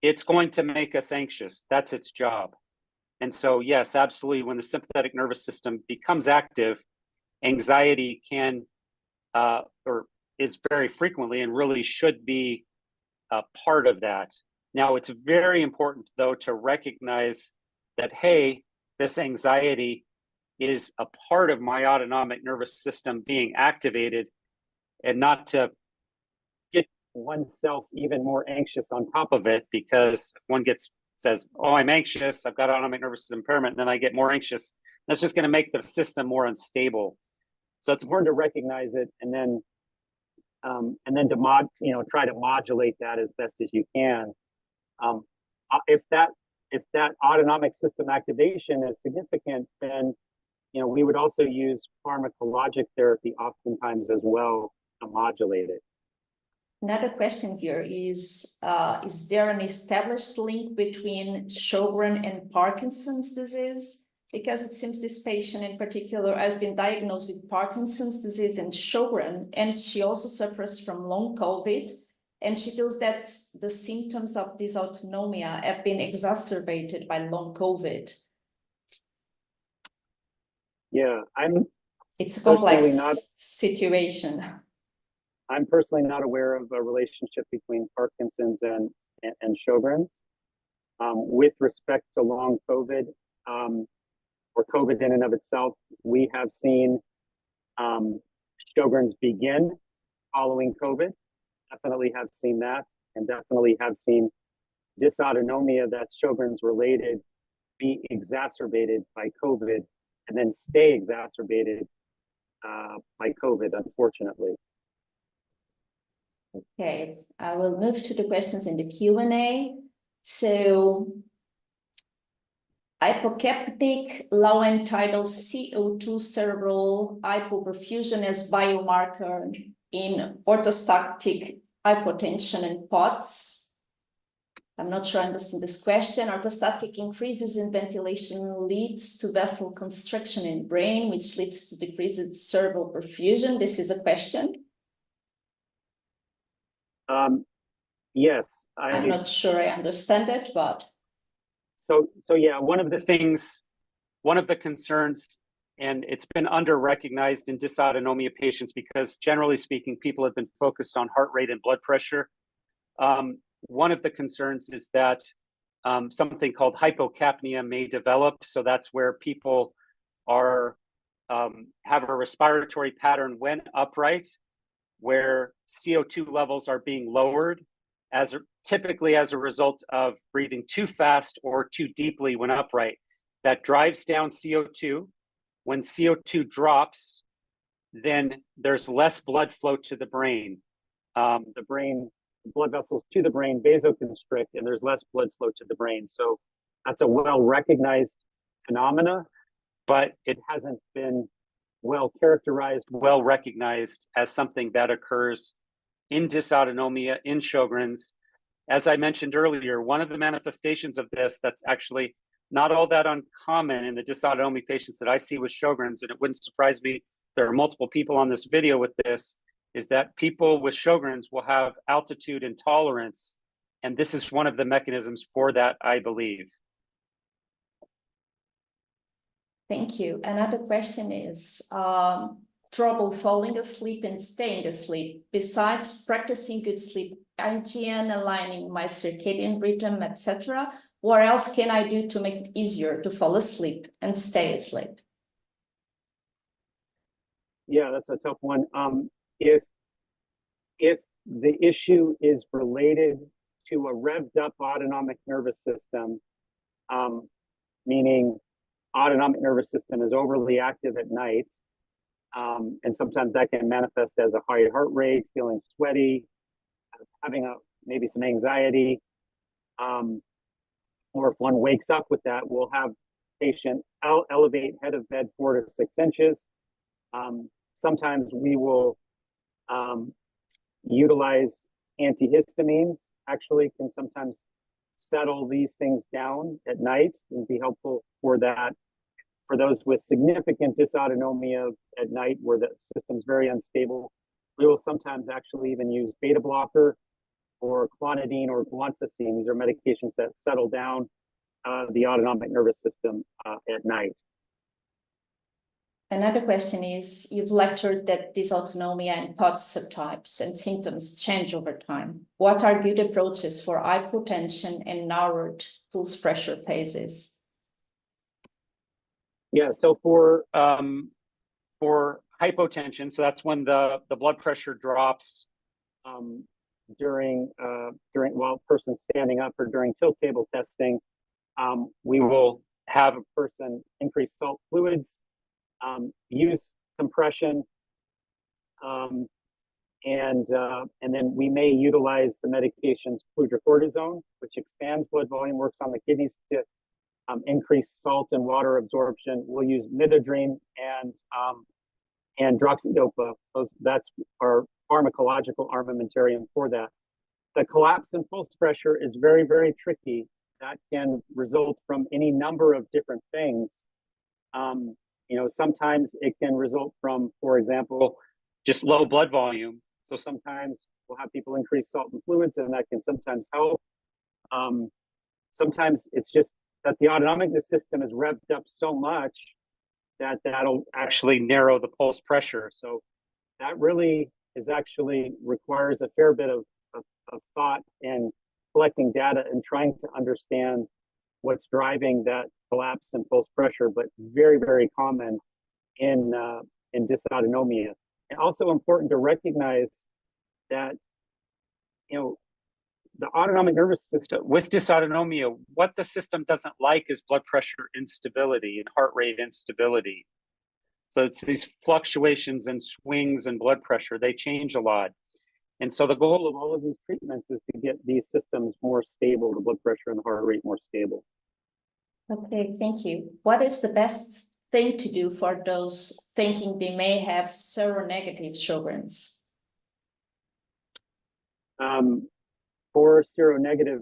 it's going to make us anxious. That's its job. And so, yes, absolutely, when the sympathetic nervous system becomes active, anxiety can or is very frequently and really should be a part of that. Now, it's very important, though, to recognize that, hey, this anxiety is a part of my autonomic nervous system being activated, and not to get oneself even more anxious on top of it, because if one says, oh, I'm anxious, I've got autonomic nervous system impairment, and then I get more anxious, that's just going to make the system more unstable. So it's important to recognize it, and then to try to modulate that as best as you can. If that autonomic system activation is significant, then we would also use pharmacologic therapy oftentimes as well to modulate it. Another question here is there an established link between Sjogren and Parkinson's disease? Because it seems this patient in particular has been diagnosed with Parkinson's disease and Sjogren, and she also suffers from long COVID, and she feels that the symptoms of dysautonomia have been exacerbated by long COVID. Yeah, it's a complex situation. I'm personally not aware of a relationship between Parkinson's and Sjogren's. With respect to long COVID, or COVID in and of itself, we have seen Sjogren's begin following COVID. Definitely have seen that, and definitely have seen dysautonomia that's Sjogren's related be exacerbated by COVID, and then stay exacerbated by COVID, unfortunately. Okay, I will move to the questions in the Q&A. So, hypocapnic low-end tidal CO2 cerebral hypoperfusion as biomarker in orthostatic hypotension and POTS. I'm not sure I understand this question. Orthostatic increases in ventilation leads to vessel constriction in brain, which leads to decreased cerebral perfusion. This is a question. Yes. I'm not sure I understand it, but. So yeah, one of the concerns, and it's been under-recognized in dysautonomia patients because generally speaking, people have been focused on heart rate and blood pressure. One of the concerns is that something called hypocapnia may develop. So that's where people are have a respiratory pattern when upright, where CO2 levels are being lowered typically as a result of breathing too fast or too deeply when upright. That drives down CO2. When CO2 drops, then there's less blood flow to the brain. Blood vessels to the brain vasoconstrict, and there's less blood flow to the brain. So that's a well-recognized phenomena, but it hasn't been well characterized, well recognized as something that occurs in dysautonomia, in Sjogren's. As I mentioned earlier, one of the manifestations of this that's actually not all that uncommon in the dysautonomia patients that I see with Sjogren's, and it wouldn't surprise me, there are multiple people on this video with this, is that people with Sjogren's will have altitude intolerance. And this is one of the mechanisms for that, I believe. Thank you. Another question is, trouble falling asleep and staying asleep. Besides practicing good sleep hygiene, aligning my circadian rhythm, etc., what else can I do to make it easier to fall asleep and stay asleep? Yeah, that's a tough one. If the issue is related to a revved up autonomic nervous system, meaning autonomic nervous system is overly active at night, and sometimes that can manifest as a high heart rate, feeling sweaty, having maybe some anxiety, or if one wakes up with that, we'll have patient elevate head of bed 4 to 6 inches. Sometimes we will utilize antihistamines, actually can sometimes settle these things down at night and be helpful for that. For those with significant dysautonomia at night where the system's very unstable, we will sometimes actually even use beta blocker or clonidine or guanfacine. These are medications that settle down the autonomic nervous system at night. Another question is, you've lectured that dysautonomia and POTS subtypes and symptoms change over time. What are good approaches for hypotension and narrowed pulse pressure phases? Yeah, so for hypotension, so that's when the blood pressure drops during while person's standing up or during tilt table testing, we will have a person increase salt fluids, use compression, and then we may utilize the medications fludrocortisone, which expands blood volume, works on the kidneys to increase salt and water absorption. We'll use midodrine and droxidopa. That's our pharmacological armamentarium for that. The collapse in pulse pressure is very, very tricky. That can result from any number of different things. Sometimes it can result from, for example, just low blood volume. So sometimes we'll have people increase salt and fluids, and that can sometimes help. Sometimes it's just that the autonomic system is revved up so much that that'll actually narrow the pulse pressure. So that really requires a fair bit of thought and collecting data and trying to understand what's driving that collapse in pulse pressure, but very, very common in dysautonomia. And also important to recognize that, the autonomic nervous system with dysautonomia, what the system doesn't like is blood pressure instability and heart rate instability. So it's these fluctuations and swings in blood pressure, they change a lot. And so the goal of all of these treatments is to get these systems more stable, the blood pressure and the heart rate more stable. Okay, thank you. What is the best thing to do for those thinking they may have seronegative Sjogren's? For seronegative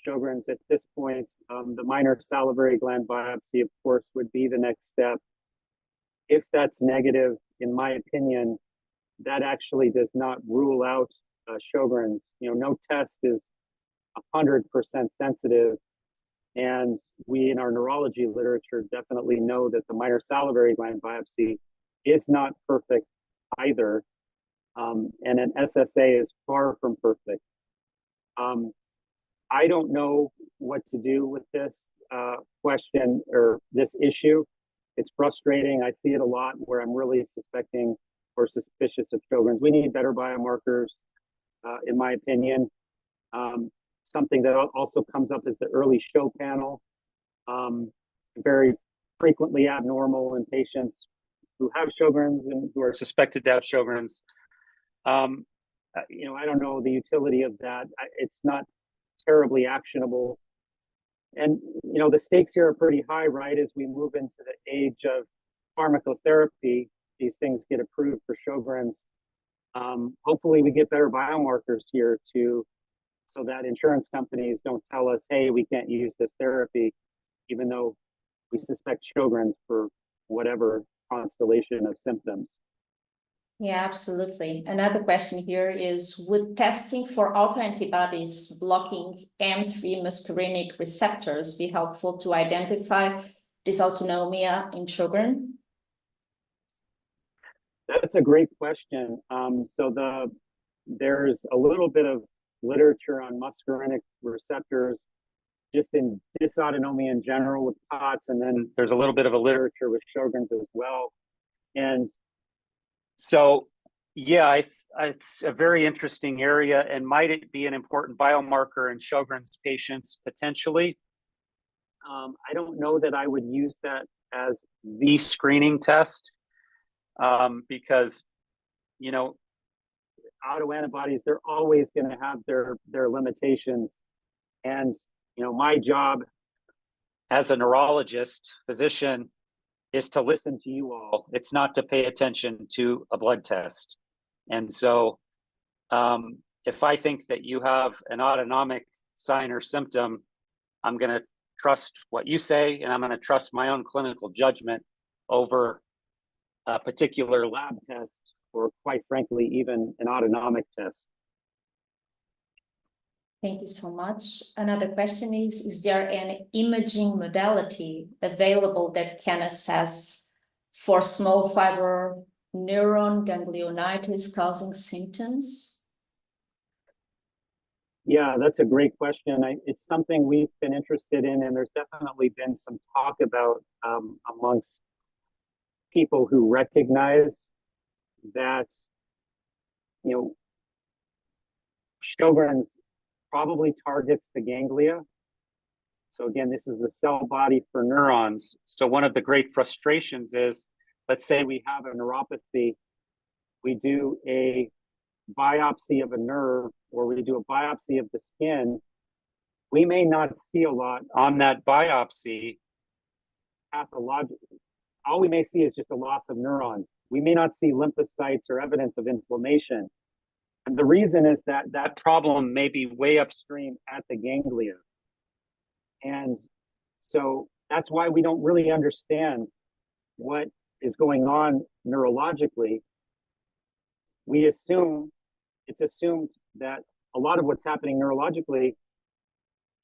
Sjogren's at this point, the minor salivary gland biopsy, of course, would be the next step. If that's negative, in my opinion, that actually does not rule out Sjogren's. No test is 100% sensitive. And we in our neurology literature definitely know that the minor salivary gland biopsy is not perfect either. And an SSA is far from perfect. I don't know what to do with this question or this issue. It's frustrating. I see it a lot where I'm really suspecting or suspicious of Sjogren's. We need better biomarkers, in my opinion. Something that also comes up is the early show panel. Very frequently abnormal in patients who have Sjogren's and who are suspected to have Sjogren's. I don't know the utility of that. It's not terribly actionable. And, the stakes here are pretty high, right? As we move into the age of pharmacotherapy, these things get approved for Sjogren's. Hopefully we get better biomarkers here so that insurance companies don't tell us, hey, we can't use this therapy, even though we suspect Sjogren's for whatever constellation of symptoms. Yeah, absolutely. Another question here is, would testing for autoantibodies blocking M3 muscarinic receptors be helpful to identify dysautonomia in Sjogren? That's a great question. There's a little bit of literature on muscarinic receptors just in dysautonomia in general with POTS, and then there's a little bit of a literature with Sjogren's as well. And so, yeah, it's a very interesting area, and might it be an important biomarker in Sjogren's patients potentially? I don't know that I would use that as the screening test, because, autoantibodies, they're always going to have their limitations. And, my job as a neurologist, physician, is to listen to you all. It's not to pay attention to a blood test. And so if I think that you have an autonomic sign or symptom, I'm going to trust what you say, and I'm going to trust my own clinical judgment over a particular lab test, or quite frankly, even an autonomic test. Thank you so much. Another question is there any imaging modality available that can assess for small fiber neuron ganglionitis causing symptoms? Yeah, that's a great question. It's something we've been interested in, and there's definitely been some talk about amongst people who recognize that, Sjogren's probably targets the ganglia. So again, this is the cell body for neurons. So one of the great frustrations is, let's say we have a neuropathy, we do a biopsy of a nerve, or we do a biopsy of the skin, we may not see a lot on that biopsy pathologically. All we may see is just a loss of neurons. We may not see lymphocytes or evidence of inflammation. And the reason is that that problem may be way upstream at the ganglia. And so that's why we don't really understand what is going on neurologically. It's assumed that a lot of what's happening neurologically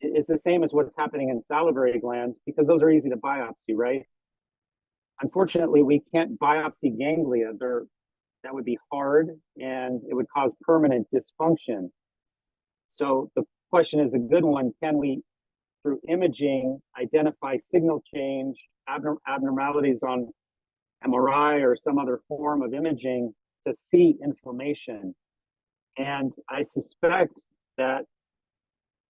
is the same as what's happening in salivary glands, because those are easy to biopsy, right? Unfortunately, we can't biopsy ganglia. That would be hard, and it would cause permanent dysfunction. So the question is a good one. Can we, through imaging, identify signal change, abnormalities on MRI or some other form of imaging to see inflammation? And I suspect that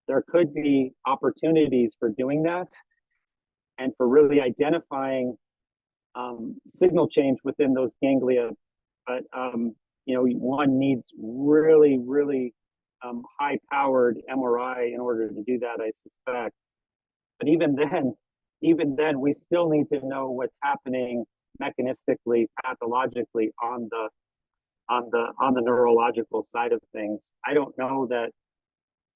there could be opportunities for doing that and for really identifying signal change within those ganglia. But, one needs really, really high-powered MRI in order to do that, I suspect. But even then, we still need to know what's happening mechanistically, pathologically on the neurological side of things. I don't know that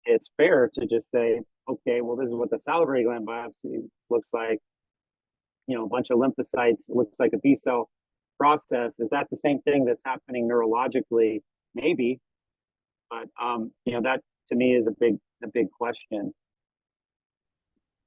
it's fair to just say, okay, well, this is what the salivary gland biopsy looks like. A bunch of lymphocytes, looks like a B cell process. Is that the same thing that's happening neurologically? Maybe, but that to me is a big question.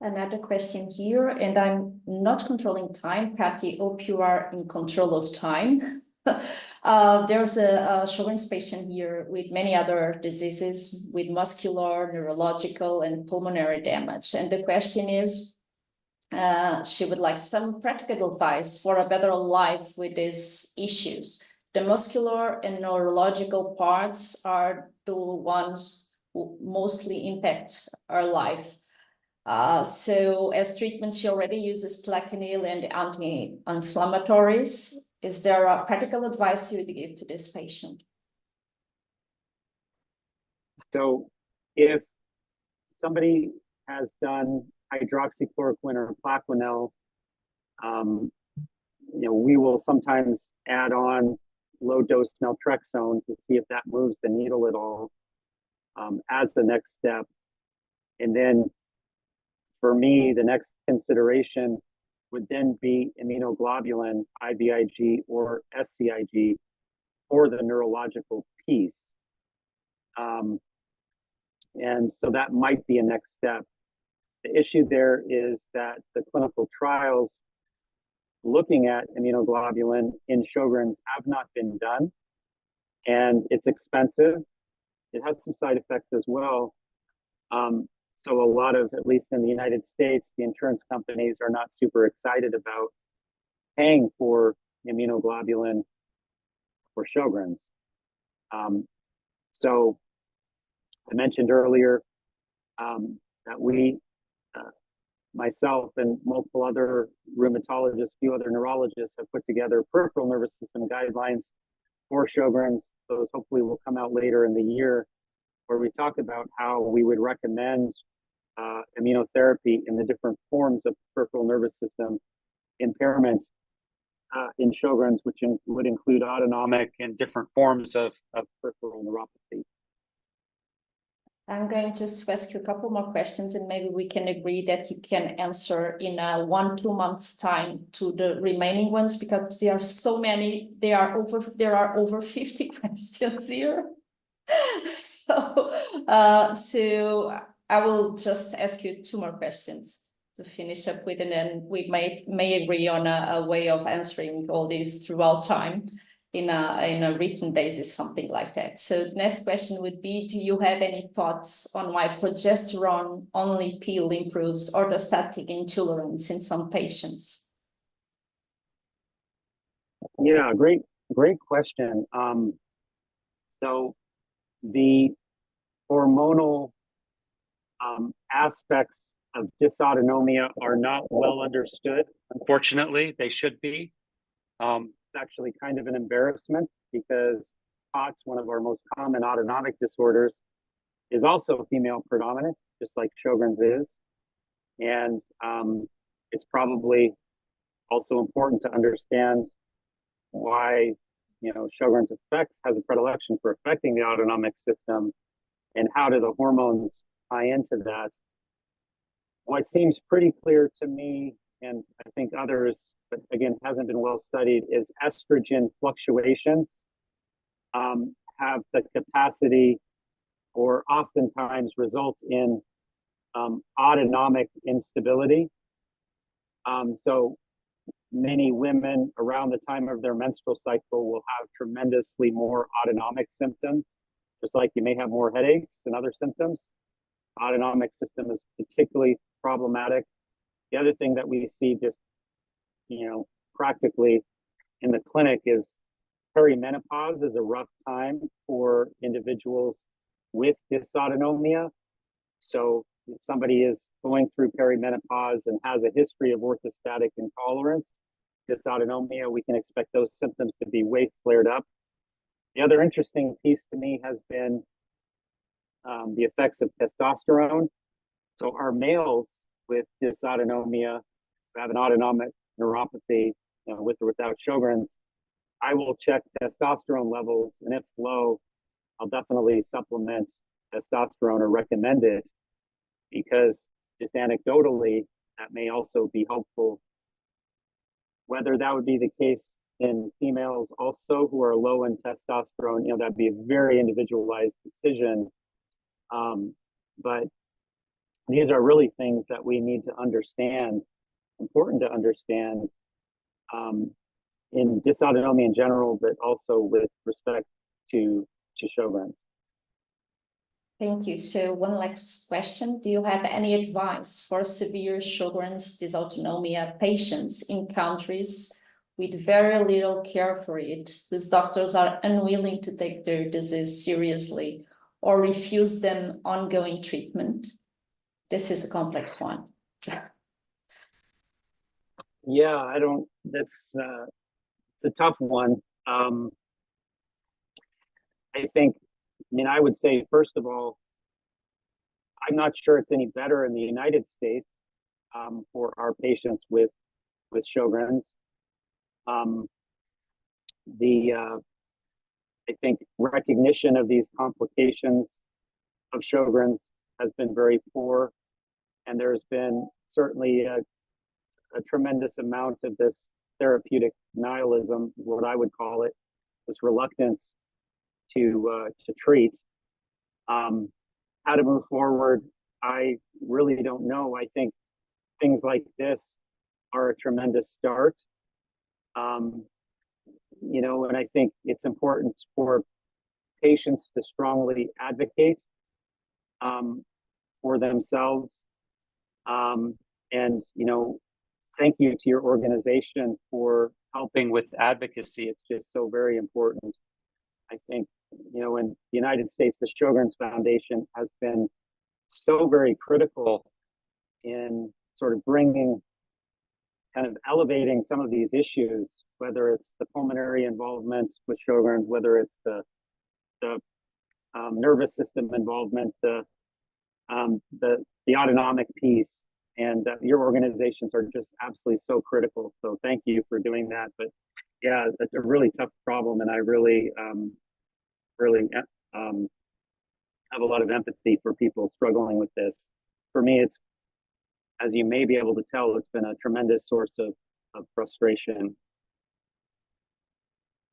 Another question here, and I'm not controlling time. Patty, hope you are in control of time. There's a Sjogren's patient here with many other diseases with muscular, neurological, and pulmonary damage. And the question is, she would like some practical advice for a better life with these issues. The muscular and neurological parts are the ones who mostly impact our life. So as treatment, she already uses Plaquenil and anti-inflammatories. Is there a practical advice you would give to this patient? So if somebody has done hydroxychloroquine or Plaquenil, we will sometimes add on low-dose naltrexone to see if that moves the needle at all as the next step. And then for me, the next consideration would then be immunoglobulin, IVIG or SCIG for the neurological piece. And so that might be a next step. The issue there is that the clinical trials looking at immunoglobulin in Sjogren's have not been done, and it's expensive. It has some side effects as well. So a lot of, at least in the United States, the insurance companies are not super excited about paying for immunoglobulin for Sjogren's. So I mentioned earlier that myself and multiple other rheumatologists, a few other neurologists have put together peripheral nervous system guidelines for Sjogren's. Those hopefully will come out later in the year, where we talk about how we would recommend immunotherapy in the different forms of peripheral nervous system impairment in Sjogren's, which would include autonomic and different forms of peripheral neuropathy. I'm going just to ask you a couple more questions, and maybe we can agree that you can answer in a 1-2 months time to the remaining ones, because there are so many. There are over 50 questions here. So I will just ask you 2 more questions to finish up with, and then we may agree on a way of answering all these throughout time in a written basis, something like that. So the next question would be, do you have any thoughts on why progesterone only pill improves orthostatic intolerance in some patients? Yeah, great question. So the hormonal aspects of dysautonomia are not well understood. Unfortunately, they should be. It's actually kind of an embarrassment, because POTS, one of our most common autonomic disorders, is also female predominant, just like Sjogren's is. And it's probably also important to understand why Sjogren's has a predilection for affecting the autonomic system, and how do the hormones tie into that. What seems pretty clear to me, and I think others, but again, hasn't been well studied, is estrogen fluctuations have the capacity, or oftentimes result in autonomic instability. So many women around the time of their menstrual cycle will have tremendously more autonomic symptoms, just like you may have more headaches and other symptoms. Autonomic system is particularly problematic. The other thing that we see just practically in the clinic is perimenopause is a rough time for individuals with dysautonomia. So if somebody is going through perimenopause and has a history of orthostatic intolerance, dysautonomia, we can expect those symptoms to be way flared up. The other interesting piece to me has been the effects of testosterone. So our males with dysautonomia, who have an autonomic neuropathy, with or without Sjogren's, I will check testosterone levels, and if low, I'll definitely supplement testosterone or recommend it, because just anecdotally, that may also be helpful. Whether that would be the case in females also who are low in testosterone, that'd be a very individualized decision. But these are really things that we need to understand, important to understand in dysautonomia in general, but also with respect to Sjogren's. Thank you. So one last question. Do you have any advice for severe Sjogren's dysautonomia patients in countries with very little care for it, whose doctors are unwilling to take their disease seriously or refuse them ongoing treatment? This is a complex one. Yeah, that's it's a tough one. I would say, first of all, I'm not sure it's any better in the United States for our patients with Sjogren's. I think recognition of these complications of Sjogren's has been very poor, and there's been certainly a tremendous amount of this therapeutic nihilism, what I would call it, this reluctance to treat. How to move forward, I really don't know. I think things like this are a tremendous start. And I think it's important for patients to strongly advocate for themselves. Thank you to your organization for helping with advocacy. It's just so very important. I think, in the United States, the Sjogren's Foundation has been so very critical in sort of kind of elevating some of these issues, whether it's the pulmonary involvement with Sjogren's, whether it's the nervous system involvement, the autonomic piece, and your organizations are just absolutely so critical. So thank you for doing that. But yeah, it's a really tough problem, and I really have a lot of empathy for people struggling with this. For me, it's, as you may be able to tell, it's been a tremendous source of frustration.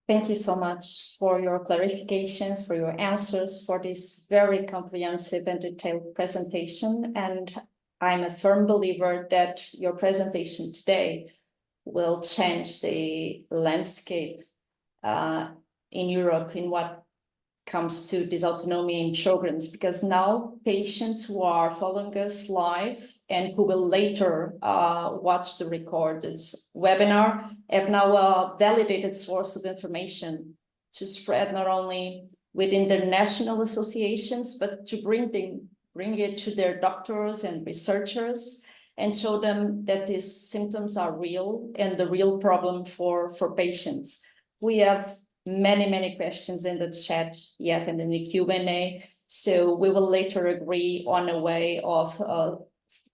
Thank you so much for your clarifications, for your answers, for this very comprehensive and detailed presentation. And I'm a firm believer that your presentation today will change the landscape in Europe in what comes to dysautonomia in Sjogren's, because now patients who are following us live and who will later watch the recorded webinar have now a validated source of information to spread not only within their national associations, but to bring it to their doctors and researchers and show them that these symptoms are real and the real problem for patients. We have many questions in the chat yet and in the Q&A. So we will later agree on a way of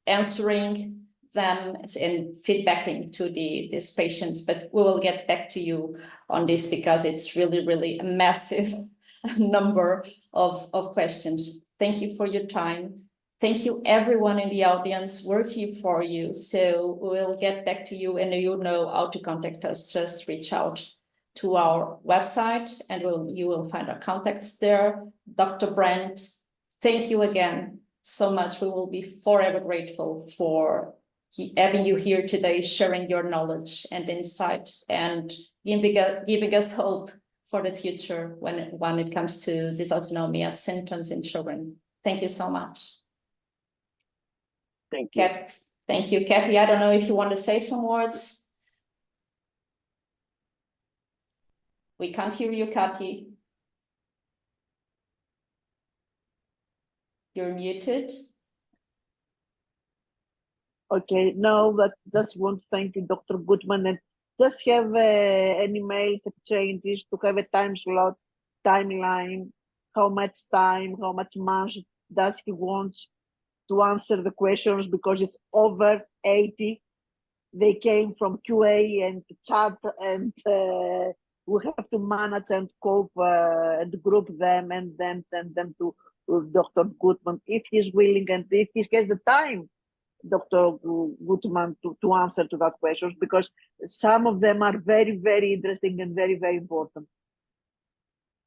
answering them and feedbacking to these patients. But we will get back to you on this because it's really a massive number of questions. Thank you for your time. Thank you, everyone in the audience. We're here for you. So we'll get back to you, and you know how to contact us. Just reach out to our website and you will find our contacts there. Dr. Brandt, thank you again so much. We will be forever grateful for having you here today, sharing your knowledge and insight and giving us hope for the future when it comes to dysautonomia symptoms in children. Thank you so much. Thank you. Thank you, Kathy. I don't know if you want to say some words. We can't hear you, Kathy. You're muted. Okay, no, but just want to thank you, Dr. Gutman, and just have an email exchanges to have a time slot, timeline, how much time, how much months does he want to answer the questions, because it's over 80. They came from QA and chat, and we have to manage and cope and group them and then send them to Dr. Gutman if he's willing and if he has the time, Dr. Gutman, to answer to that questions, because some of them are very interesting and very important.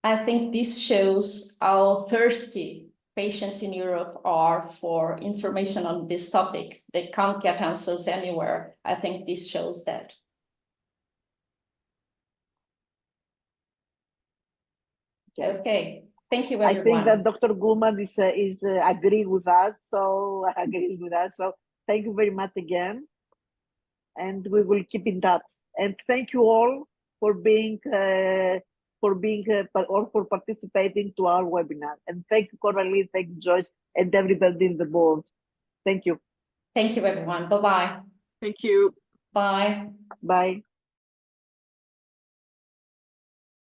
I think this shows how thirsty patients in Europe are for information on this topic. They can't get answers anywhere. I think this shows that. Okay. Thank you, I everyone. think that Dr. Gutman is agree with us, so agree with us. So thank you very much again, and we will keep in touch. And thank you all for being or for participating to our webinar. And thank you, Coralie, thank you, Joyce, and everybody in the board. Thank you. Thank you, everyone. Bye-bye. Thank you. Bye. Bye.